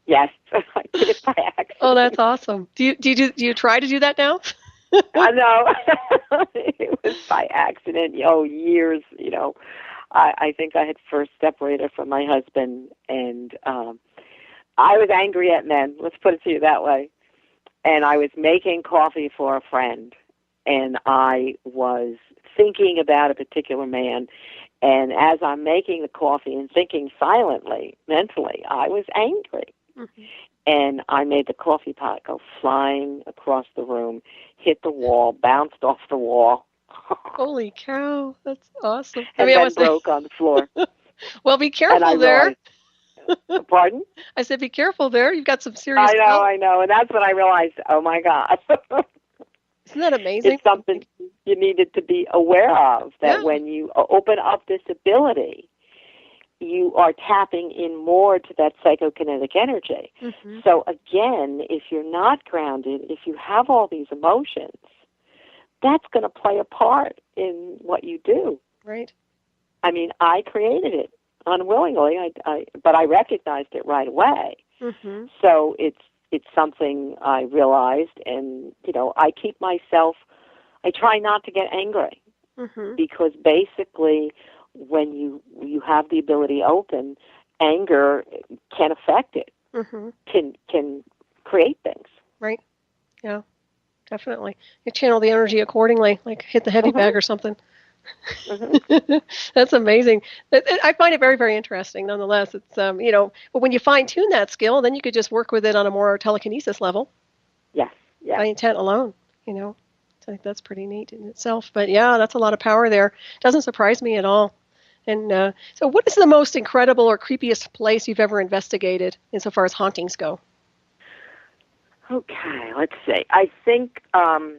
Yes, I did it by accident. Oh, that's awesome. Do you try to do that now? I know. It was by accident. Years. I think I had first separated from my husband, and I was angry at men. Let's put it to you that way. And I was making coffee for a friend, and I was thinking about a particular man. And as I'm making the coffee and thinking silently, mentally, I was angry. Mm-hmm. And I made the coffee pot go flying across the room, hit the wall, bounced off the wall. Holy cow, that's awesome. And then broke on the floor. Well, be careful there. Pardon? I said, be careful there. You've got some serious I know. And that's when I realized, oh, my God. Isn't that amazing? It's something you needed to be aware of, that when you open up this ability, you are tapping in more to that psychokinetic energy. Mm-hmm. So again, if you're not grounded, if you have all these emotions, that's going to play a part in what you do. Right. I mean, I created it unwillingly, but I recognized it right away. Mm-hmm. So it's something I realized, and I keep myself. I try not to get angry, mm-hmm. because basically, when you have the ability open, anger can affect it, mm-hmm. can create things. Right. Yeah, definitely. You channel the energy accordingly, like hit the heavy mm-hmm. bag or something. Mm-hmm. That's amazing. I find it very, very interesting. Nonetheless, it's but when you fine tune that skill, then you could just work with it on a more telekinesis level. Yes. Yeah. By intent alone. So I think that's pretty neat in itself. But yeah, that's a lot of power there. Doesn't surprise me at all. And so, what is the most incredible or creepiest place you've ever investigated insofar as hauntings go? Okay, let's see. I think the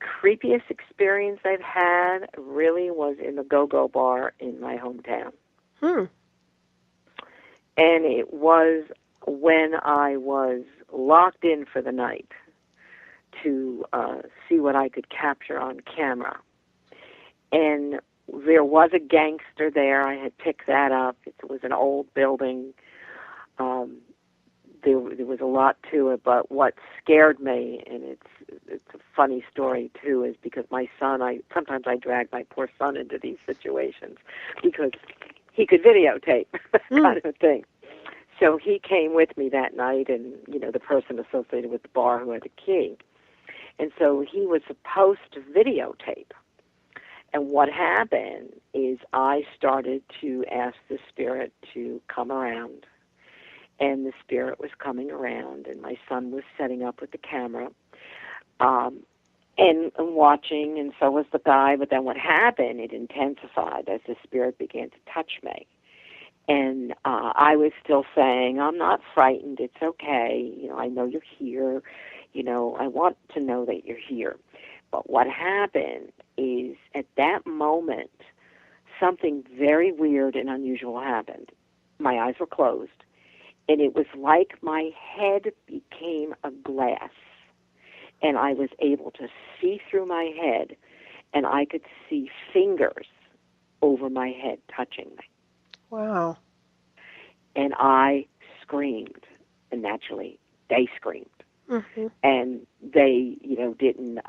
creepiest experience I've had really was in the Go-Go bar in my hometown. And it was when I was locked in for the night to see what I could capture on camera. And there was a gangster there. I had picked that up. It was an old building. There was a lot to it, but what scared me, and it's a funny story too, is because my son, sometimes I drag my poor son into these situations because he could videotape, kind of a thing. So he came with me that night, and the person associated with the bar who had the key, and so he was supposed to videotape. And what happened is I started to ask the spirit to come around. And the spirit was coming around, and my son was setting up with the camera and watching, and so was the guy. But then what happened, it intensified as the spirit began to touch me. And I was still saying, I'm not frightened, it's okay, I know you're here, I want to know that you're here. But what happened is, at that moment, something very weird and unusual happened. My eyes were closed. And it was like my head became a glass, and I was able to see through my head, and I could see fingers over my head touching me. Wow. And I screamed, and naturally, they screamed. Mm-hmm. And they, didn't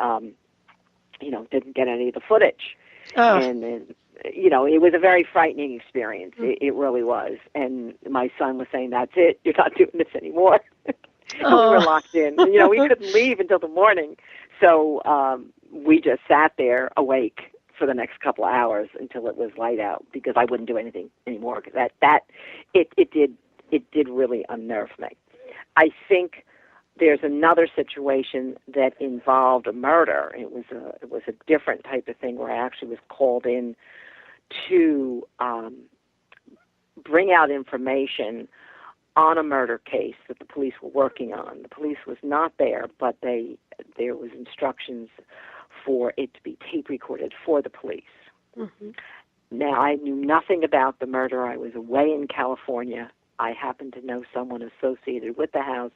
get any of the footage. Oh. And then, it was a very frightening experience. It really was. And my son was saying, that's it, you're not doing this anymore. Oh. We were locked in. We couldn't leave until the morning. So we just sat there awake for the next couple of hours until it was light out, because I wouldn't do anything anymore. Because it did really unnerve me. I think there's another situation that involved a murder. It was a different type of thing, where I actually was called in to bring out information on a murder case that the police were working on. The police was not there, but there was instructions for it to be tape recorded for the police. Mm-hmm. Now, I knew nothing about the murder. I was away in California I happened to know someone associated with the house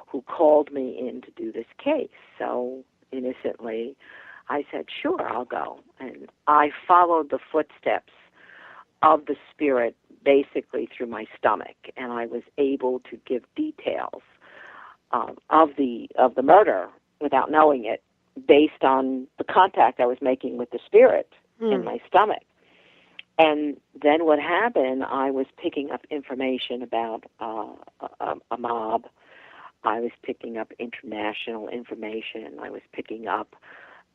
who called me in to do this case. So innocently, I said, sure, I'll go. And I followed the footsteps of the spirit basically through my stomach, and I was able to give details of the murder without knowing it, based on the contact I was making with the spirit in my stomach. And then what happened, I was picking up information about a mob. I was picking up international information. I was picking up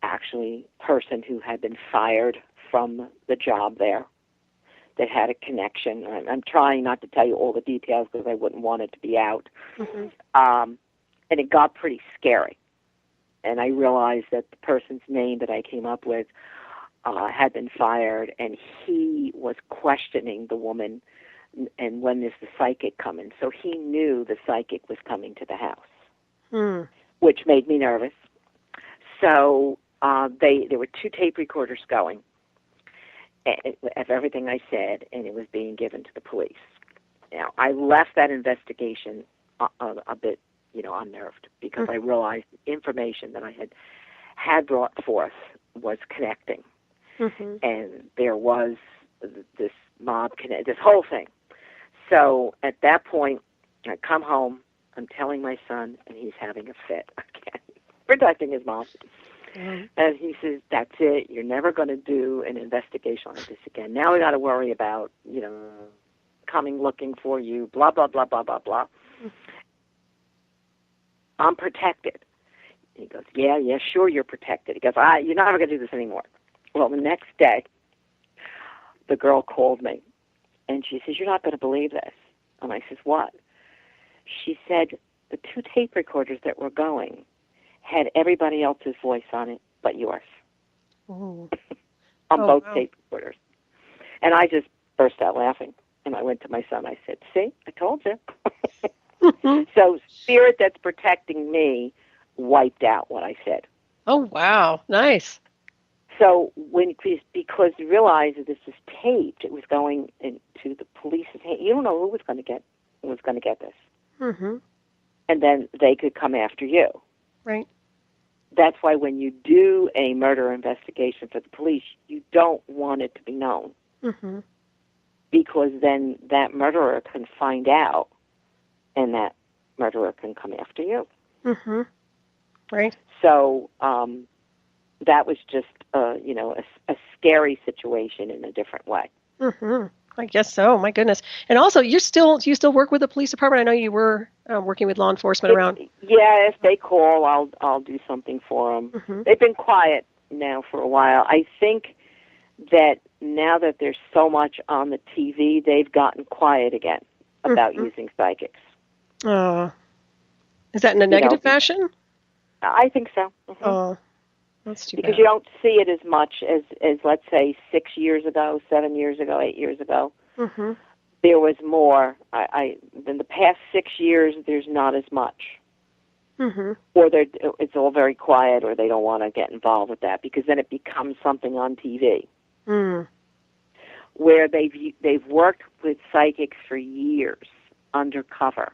actually a person who had been fired from the job there that had a connection. I'm trying not to tell you all the details because I wouldn't want it to be out. And it got pretty scary. And I realized that the person's name that I came up with had been fired, and he was questioning the woman, and when is the psychic coming? So he knew the psychic was coming to the house, which made me nervous. So there were 2 tape recorders going of everything I said, and it was being given to the police. Now, I left that investigation a bit, unnerved, because I realized the information that I had brought forth was connecting. And there was this mob this whole thing. So at that point, I come home, I'm telling my son, and he's having a fit again, protecting his mom. And he says, that's it, you're never going to do an investigation like this again. Now we got to worry about, coming looking for you, blah, blah, blah, blah, blah, blah. I'm protected. He goes, yeah, sure you're protected. He goes, you're not ever going to do this anymore. Well, the next day, the girl called me, and she says, you're not going to believe this. And I says, what? She said, the 2 tape recorders that were going had everybody else's voice on it but yours. On both tape recorders. And I just burst out laughing. And I went to my son. I said, see, I told you. So spirit that's protecting me wiped out what I said. Oh, wow. Nice. So because you realize that this was taped, it was going into the police's hand. You don't know who was going to get this. And then they could come after you. Right. That's why when you do a murder investigation for the police, you don't want it to be known. Because then that murderer can find out, and that murderer can come after you. Right. So that was just, a scary situation in a different way. I guess so. My goodness. And also, do you still work with the police department? I know you were working with law enforcement around. Yeah, if they call, I'll do something for them. They've been quiet now for a while. I think that now that there's so much on the TV, they've gotten quiet again about using psychics. Is that in a negative fashion? I think so. That's too because bad. You don't see it as much as let's say 6 years ago, 7 years ago, 8 years ago. There was more. In the past 6 years, there's not as much. Or it's all very quiet, or they don't want to get involved with that, because then it becomes something on TV. Where they've worked with psychics for years undercover.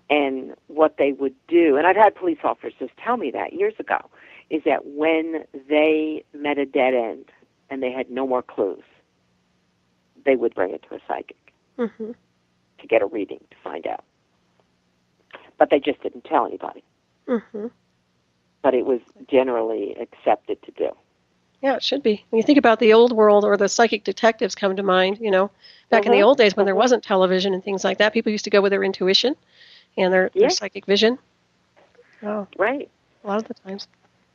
And what they would do, and I've had police officers tell me that years ago, is that when they met a dead end and they had no more clues, they would bring it to a psychic to get a reading to find out. But they just didn't tell anybody. But it was generally accepted to do. Yeah, it should be. When you think about the old world, or the psychic detectives come to mind, back in the old days when there wasn't television and things like that, people used to go with their intuition and their psychic vision. Right. A lot of the times.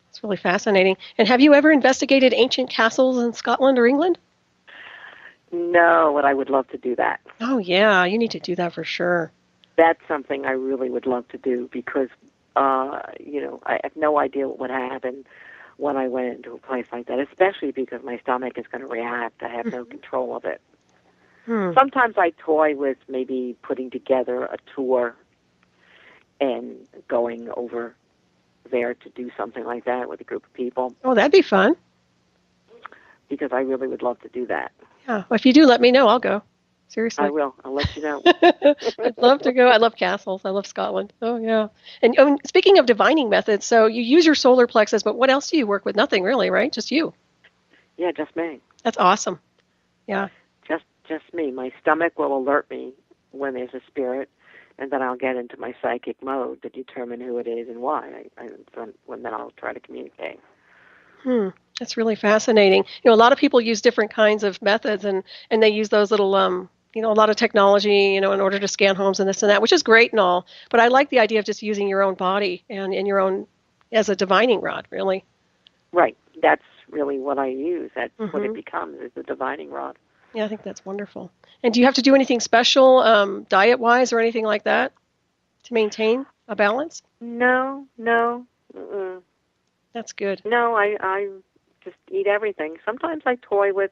It's really fascinating. And have you ever investigated ancient castles in Scotland or England? No, but I would love to do that. Oh, yeah, you need to do that for sure. That's something I really would love to do, because, I have no idea what would happen when I went into a place like that, especially because my stomach is going to react. I have no control of it. Sometimes I toy with maybe putting together a tour and going over there to do something like that with a group of people. Oh, that'd be fun. Because I really would love to do that. Yeah, well, if you do, let me know. I'll go. Seriously. I will. I'll let you know. I'd love to go. I love castles. I love Scotland. Oh, yeah. And speaking of divining methods, so you use your solar plexus, but what else do you work with? Nothing really, right? Just you. Yeah, just me. That's awesome. Yeah. Just me. My stomach will alert me when there's a spirit, and then I'll get into my psychic mode to determine who it is and why. Then I'll try to communicate. That's really fascinating. A lot of people use different kinds of methods, and they use those little, a lot of technology, in order to scan homes and this and that, which is great and all. But I like the idea of just using your own body and in your own as a divining rod, really. Right. That's really what I use. That's what it becomes, is the divining rod. Yeah, I think that's wonderful. And do you have to do anything special, diet-wise or anything like that, to maintain a balance? No. Mm-mm. That's good. No, I just eat everything. Sometimes I toy with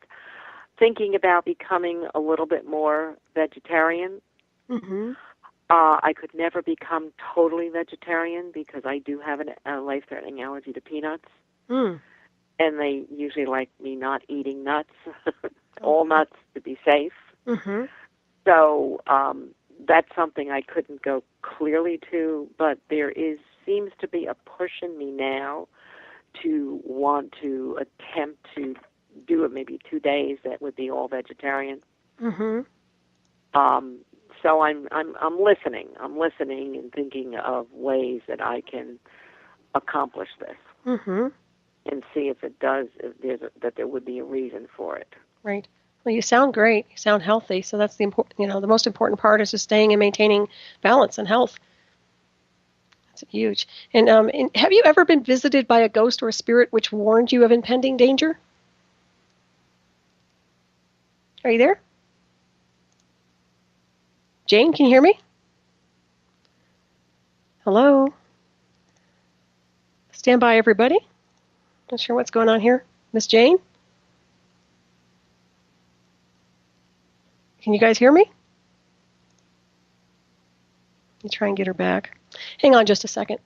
thinking about becoming a little bit more vegetarian. Mm-hmm. I could never become totally vegetarian because I do have a life-threatening allergy to peanuts. And they usually like me not eating nuts, all nuts to be safe. Mm-hmm. So that's something I couldn't go clearly to, but there seems to be a push in me now to want to attempt to do it maybe 2 days that would be all vegetarian. Mm-hmm. So I'm listening. I'm listening and thinking of ways that I can accomplish this. Mm-hmm. And see if it does, that there would be a reason for it. Right. Well, you sound great. You sound healthy. So that's the the most important part is just staying and maintaining balance and health. That's huge. And have you ever been visited by a ghost or a spirit which warned you of impending danger? Are you there? Jane, can you hear me? Hello? Stand by, everybody. Not sure what's going on here. Miss Jane? Can you guys hear me? Let me try and get her back. Hang on just a second.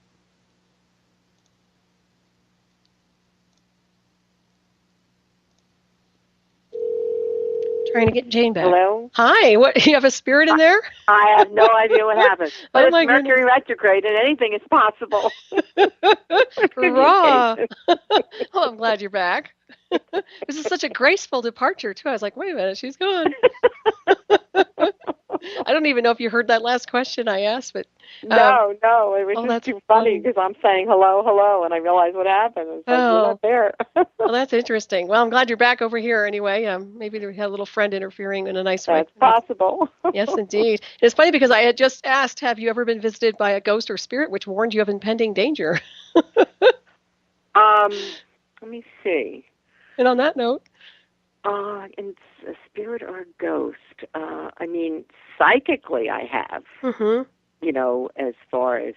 Trying to get Jane back. Hello? Hi. What? You have a spirit in there? I have no idea what happened. But Oh, it's my Mercury goodness. retrograde, and anything is possible. Hurrah! Well, I'm glad you're back. This is such a graceful departure, too. I was like, wait a minute, she's gone. I don't even know if you heard that last question I asked, but No, it was just that's too funny because I'm saying hello, and I realized what happened. It's like, you're not there. Well, that's interesting. Well, I'm glad you're back over here anyway. Maybe we had a little friend interfering in a nice way. That's possible. Yes, indeed. It's funny because I had just asked, have you ever been visited by a ghost or spirit which warned you of impending danger? Let me see. And on that note, It's a spirit or a ghost. I mean, psychically, I have. As far as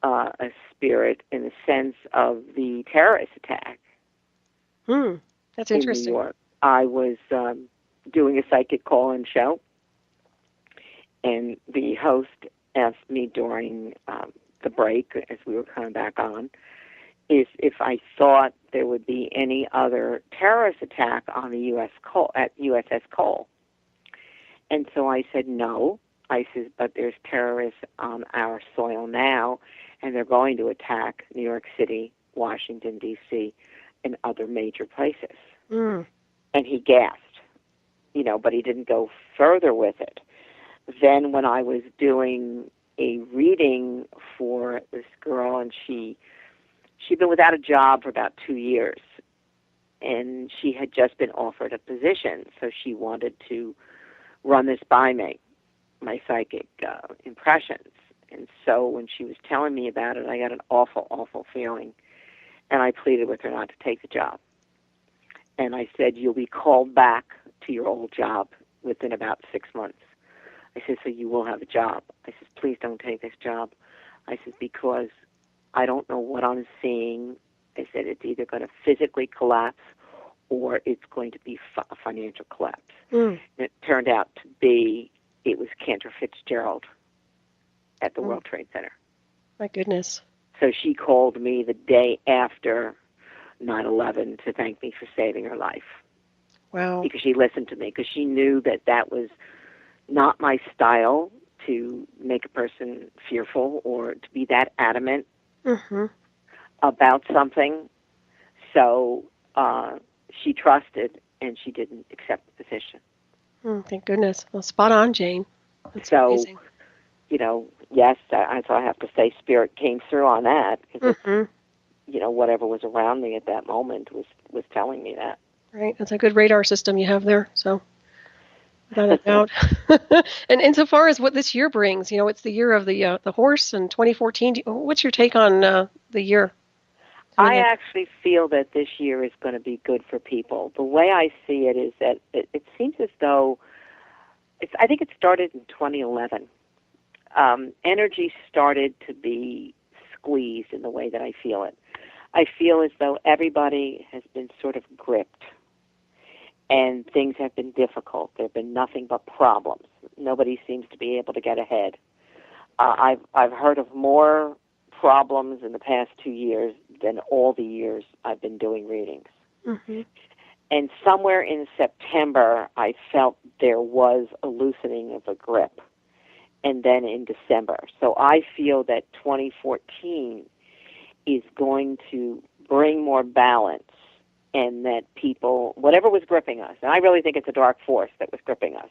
a spirit in the sense of the terrorist attack. That's interesting. In New York, I was doing a psychic call-in show, and the host asked me during the break, as we were coming back on, if I thought there would be any other terrorist attack on the at USS Cole. And so I said no. I said, but there's terrorists on our soil now, and they're going to attack New York City, Washington, D.C., and other major places. And he gasped, but he didn't go further with it. Then when I was doing a reading for this girl, and she'd been without a job for about 2 years, and she had just been offered a position, so she wanted to run this by me, my psychic impressions. And so when she was telling me about it, I got an awful, awful feeling, and I pleaded with her not to take the job. And I said, you'll be called back to your old job within about 6 months. I said, so you will have a job. I said, please don't take this job. I said, because I don't know what I'm seeing. I said, it's either going to physically collapse or it's going to be a financial collapse. And it turned out to be, it was Cantor Fitzgerald at the World Trade Center. My goodness. So she called me the day after 9/11 to thank me for saving her life. Wow. because she listened to me, because she knew that that was not my style to make a person fearful or to be that adamant about something. So she trusted, and she didn't accept the position. Thank goodness. Well, spot on, Jane. That's So, amazing. Yes, so I have to say Spirit came through on that, because whatever was around me at that moment was telling me that. Right. That's a good radar system you have there. So, without a doubt. And insofar as what this year brings, it's the year of the horse in 2014. What's your take on the year? I actually feel that this year is going to be good for people. The way I see it is that it seems as though I think it started in 2011. Energy started to be squeezed in the way that I feel it. I feel as though everybody has been sort of gripped, and things have been difficult. There have been nothing but problems. Nobody seems to be able to get ahead. I've heard of more problems in the past 2 years than all the years I've been doing readings. And somewhere in September, I felt there was a loosening of a grip, and then in December. So I feel that 2014 is going to bring more balance, and that people, whatever was gripping us, and I really think it's a dark force that was gripping us,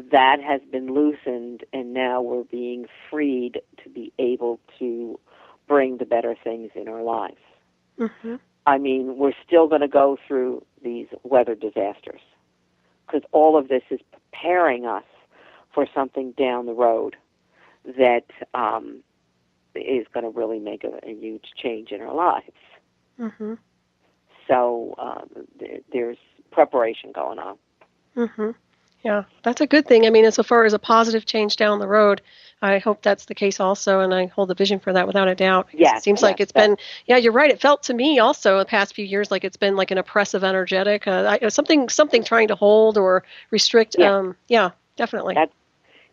that has been loosened, and now we're being freed to be able to bring the better things in our lives. I mean, we're still going to go through these weather disasters, because all of this is preparing us for something down the road that is going to really make a huge change in our lives. So there's preparation going on. Yeah, that's a good thing. I mean, insofar as a positive change down the road, I hope that's the case also, and I hold the vision for that without a doubt. Yes, it seems like it's been, you're right. It felt to me also the past few years like it's been like an oppressive energetic, something trying to hold or restrict. Yeah, definitely. That's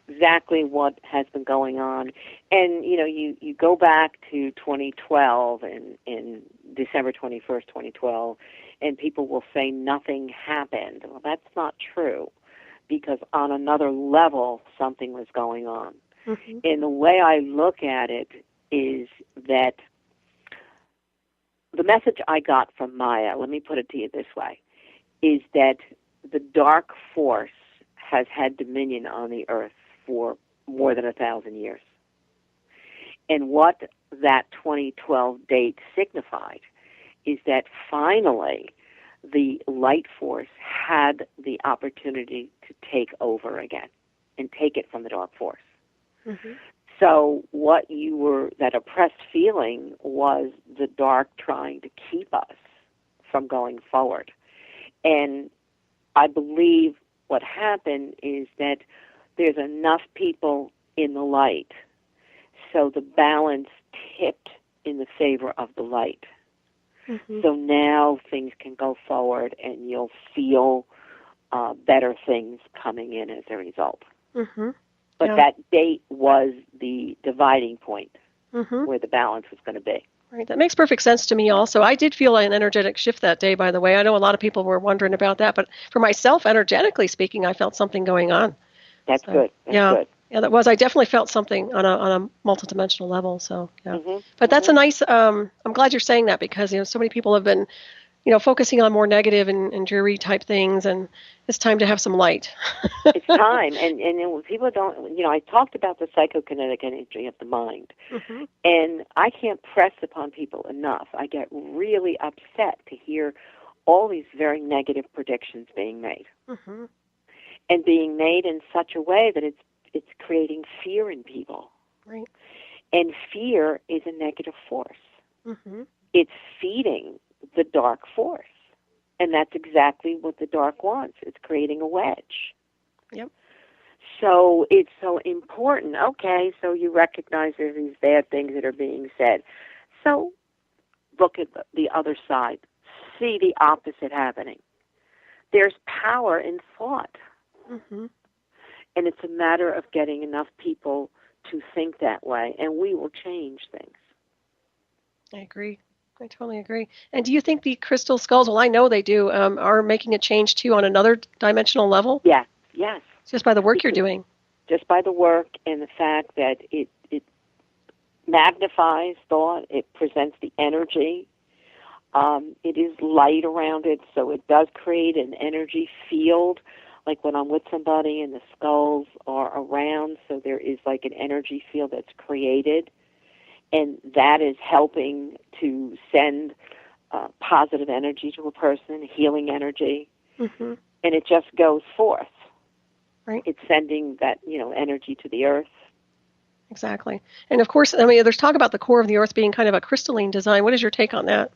exactly what has been going on. And, you go back to 2012 and in December 21st, 2012, and people will say nothing happened. Well, that's not true, because on another level, something was going on. And the way I look at it is that the message I got from Maya, let me put it to you this way, is that the dark force has had dominion on the earth for more than 1,000 years. And what that 2012 date signified is that finally the light force had the opportunity to take over again and take it from the dark force. So that oppressed feeling was the dark trying to keep us from going forward. And I believe what happened is that there's enough people in the light, so the balance tipped in the favor of the light. So now things can go forward, and you'll feel better things coming in as a result. But that date was the dividing point where the balance was going to be. Right. That makes perfect sense to me also. I did feel an energetic shift that day, by the way. I know a lot of people were wondering about that, but for myself, energetically speaking, I felt something going on. That's good. That's good. Yeah, that was. I definitely felt something on a multidimensional level. So, yeah. But that's a nice, I'm glad you're saying that, because, so many people have been, focusing on more negative and dreary type things, and it's time to have some light. It's time. And people don't, I talked about the psychokinetic energy of the mind. And I can't press upon people enough. I get really upset to hear all these very negative predictions being made. And being made in such a way that it's creating fear in people. Right. And fear is a negative force. It's feeding the dark force. And that's exactly what the dark wants. It's creating a wedge. Yep. So it's so important. Okay, so you recognize there's these bad things that are being said. So look at the other side. See the opposite happening. There's power in thought. And it's a matter of getting enough people to think that way, and we will change things. I agree. I totally agree. And do you think the crystal skulls, well, I know they do, are making a change too on another dimensional level? Yes, yes. Just by the work you're Because doing. just by the work and the fact that it magnifies thought, it presents the energy. It is light around it, so it does create an energy field. Like when I'm with somebody and the skulls are around, so there is like an energy field that's created, and that is helping to send positive energy to a person, healing energy, Mm-hmm. and it just goes forth. Right. It's sending that energy to the earth. Exactly. And of course, I mean, there's talk about the core of the Earth being kind of a crystalline design. What is your take on that?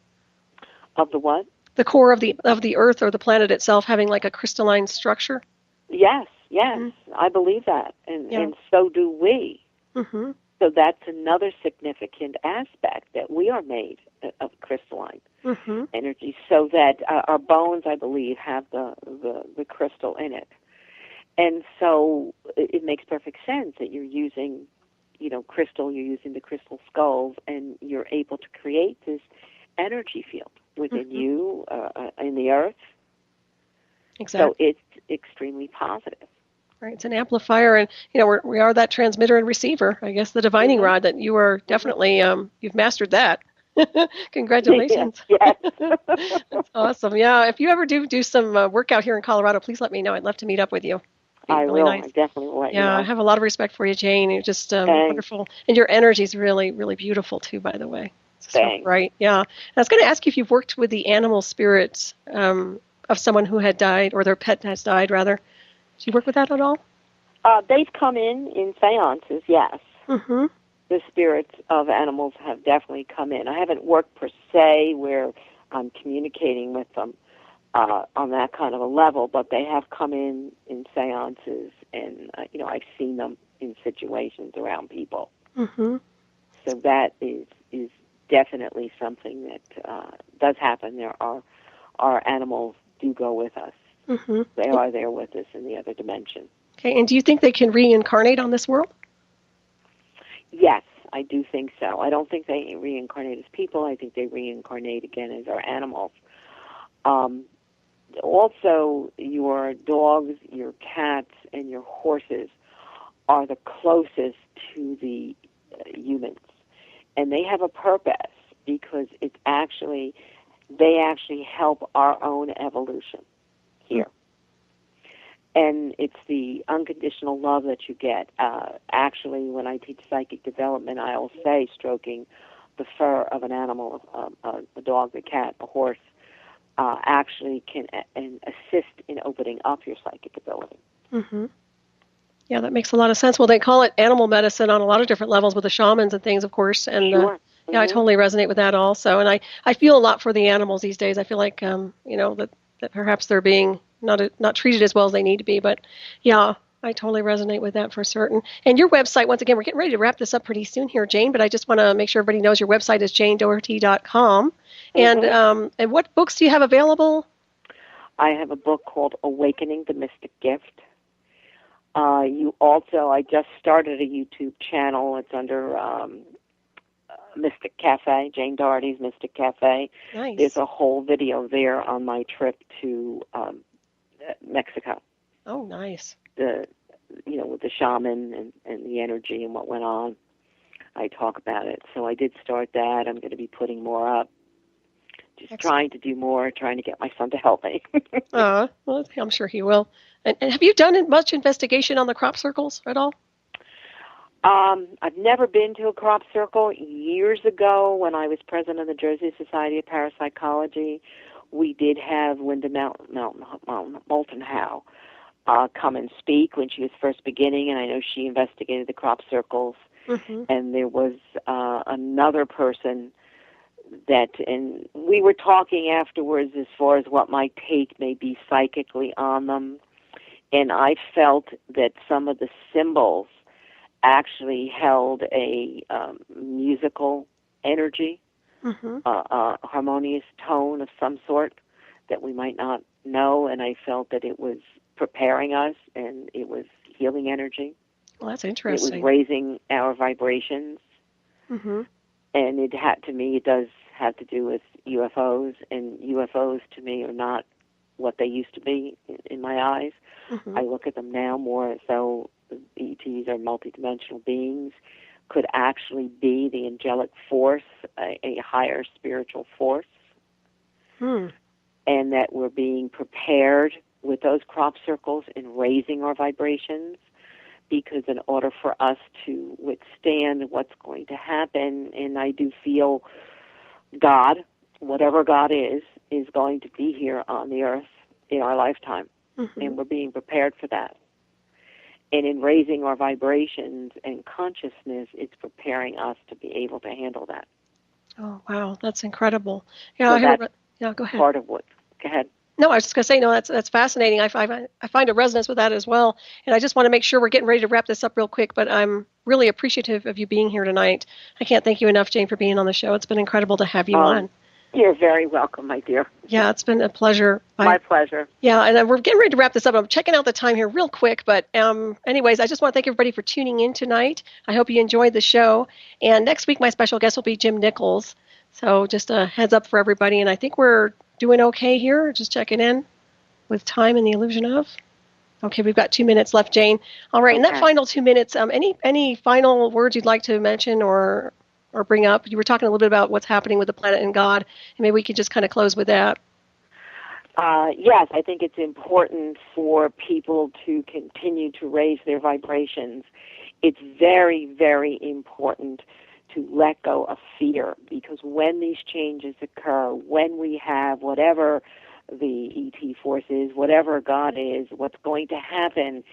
Of the what? The core of the Earth or the planet itself having like a crystalline structure? Yes, yes, Mm-hmm. I believe that, and Yeah. so do we. Mm-hmm. So that's another significant aspect, that we are made of crystalline Mm-hmm. energy, so that our bones, I believe, have the crystal in it. And so it makes perfect sense that you're using, crystal, you're using the crystal skulls, and you're able to create this energy field within Mm-hmm. you, in the earth. Exactly. So it's extremely positive. Right. It's an amplifier, and we are that transmitter and receiver. I guess the divining Mm-hmm. rod that you are definitely you've mastered that. Yes, Congratulations. yes. That's awesome. Yeah. If you ever do some work out here in Colorado, please let me know. I'd love to meet up with you. Be I really will. I nice. definitely will let you Yeah, I know. have a lot of respect for you, Jane. You're just Thanks. wonderful, and your energy is really, really beautiful too. By the way, it's so Thanks. bright. Yeah. And I was going to ask you if you've worked with the animal spirits of someone who had died, or their pet has died, rather. Did you work with that at all? They've come in seances, yes. Mm-hmm. The spirits of animals have definitely come in. I haven't worked per se where I'm communicating with them on that kind of a level, but they have come in seances, and I've seen them in situations around people. Mm-hmm. So that is definitely something that does happen. There are our animals do go with us. Mm-hmm. They are there with us in the other dimension. Okay. And do you think they can reincarnate on this world? Yes, I do think so. I don't think they reincarnate as people. I think they reincarnate again as our animals. Also, your dogs, your cats, and your horses are the closest to the humans. And they have a purpose, because they actually help our own evolution here. And it's the unconditional love that you get. Actually, when I teach psychic development, I'll say stroking the fur of an animal, a dog, a cat, a horse, actually can assist in opening up your psychic ability. Mm-hmm. Yeah, that makes a lot of sense. Well, they call it animal medicine on a lot of different levels with the shamans and things, of course. And Sure. yeah, I totally resonate with that also. And I feel a lot for the animals these days. I feel like that perhaps they're being not treated as well as they need to be. But yeah, I totally resonate with that for certain. And your website, once again, we're getting ready to wrap this up pretty soon here, Jane. But I just want to make sure everybody knows your website is janedoherty.com. And what books do you have available? I have a book called Awakening the Mystic Gift. I just started a YouTube channel. It's under Mystic Cafe, Jane Doherty's Mystic Cafe. Nice. There's a whole video there on my trip to Mexico. Oh, nice. With the shaman and the energy and what went on. I talk about it. So I did start that. I'm going to be putting more up. Just Excellent. trying to do more, trying to get my son to help me. Well, I'm sure he will. And have you done much investigation on the crop circles at all? I've never been to a crop circle. Years ago, when I was president of the Jersey Society of Parapsychology, we did have Linda Moulton Howe come and speak when she was first beginning, and I know she investigated the crop circles. Mm-hmm. And there was another person and we were talking afterwards as far as what my take may be psychically on them, and I felt that some of the symbols actually held a musical energy, Mm-hmm. a harmonious tone of some sort that we might not know, and I felt that it was preparing us, and it was healing energy. Well, that's It interesting. was raising our vibrations. Mm-hmm. And it does have to do with UFOs, and UFOs to me are not what they used to be in my eyes. I look at them now more as though ETs are multidimensional beings, could actually be the angelic force, a higher spiritual force, and that we're being prepared with those crop circles in raising our vibrations, because in order for us to withstand what's going to happen, and I do feel God, whatever God is going to be here on the earth in our lifetime, and we're being prepared for that. And in raising our vibrations and consciousness, it's preparing us to be able to handle that. Oh, wow, that's incredible. Yeah, So go ahead. Part of what? Go ahead. No, I was just going to say, no, that's fascinating. I find a resonance with that as well. And I just want to make sure we're getting ready to wrap this up real quick, but I'm really appreciative of you being here tonight. I can't thank you enough, Jane, for being on the show. It's been incredible to have you on. You're very welcome, my dear. Yeah, it's been a pleasure. My pleasure. Yeah, and we're getting ready to wrap this up. I'm checking out the time here real quick, but anyways, I just want to thank everybody for tuning in tonight. I hope you enjoyed the show. And next week, my special guest will be Jim Nichols. So just a heads up for everybody. And I think we're doing okay here. Just checking in with time and the illusion of. Okay, we've got 2 minutes left, Jane. All right, in that final 2 minutes, any final words you'd like to mention or bring up? You were talking a little bit about what's happening with the planet and God, and maybe we could just kind of close with that. Yes, I think it's important for people to continue to raise their vibrations. It's very, very important to let go of fear, because when these changes occur, when we have whatever the ET force is, whatever God is, what's going to happen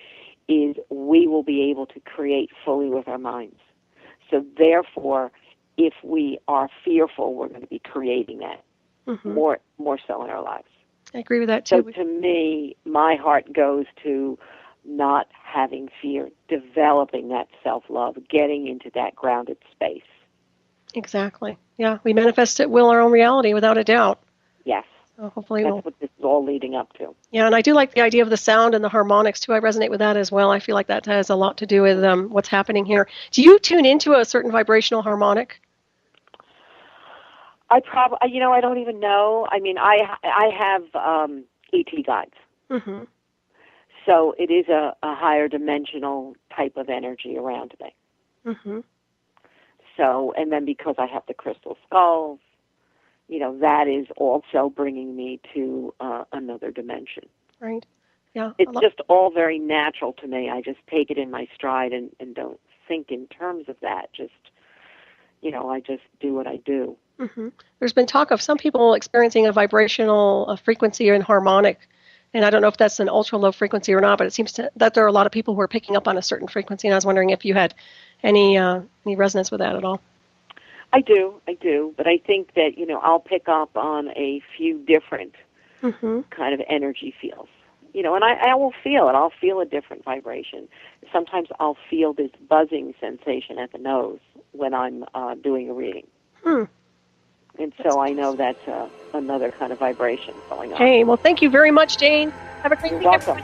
is we will be able to create fully with our minds. So therefore, if we are fearful, we're going to be creating that more so in our lives. I agree with that, too. So to me, my heart goes to not having fear, developing that self-love, getting into that grounded space. Exactly. Yeah, we manifest at will our own reality, without a doubt. Yes. So hopefully that's what this is all leading up to. Yeah, and I do like the idea of the sound and the harmonics, too. I resonate with that as well. I feel like that has a lot to do with what's happening here. Do you tune into a certain vibrational harmonic? I don't even know. I mean, I have ET guides. So it is a higher dimensional type of energy around me. So, and then because I have the crystal skulls, that is also bringing me to another dimension. Right. Yeah. It's just all very natural to me. I just take it in my stride and don't think in terms of that. Just, I just do what I do. There's been talk of some people experiencing a vibrational frequency and harmonic, and I don't know if that's an ultra low frequency or not, but it seems that there are a lot of people who are picking up on a certain frequency, and I was wondering if you had any resonance with that at all. I do, but I think that, I'll pick up on a few different kind of energy fields, and I will feel it. I'll feel a different vibration. Sometimes I'll feel this buzzing sensation at the nose when I'm doing a reading. And so I know that's another kind of vibration going on. Hey, well, thank you very much, Jane. Have a great week. You're welcome.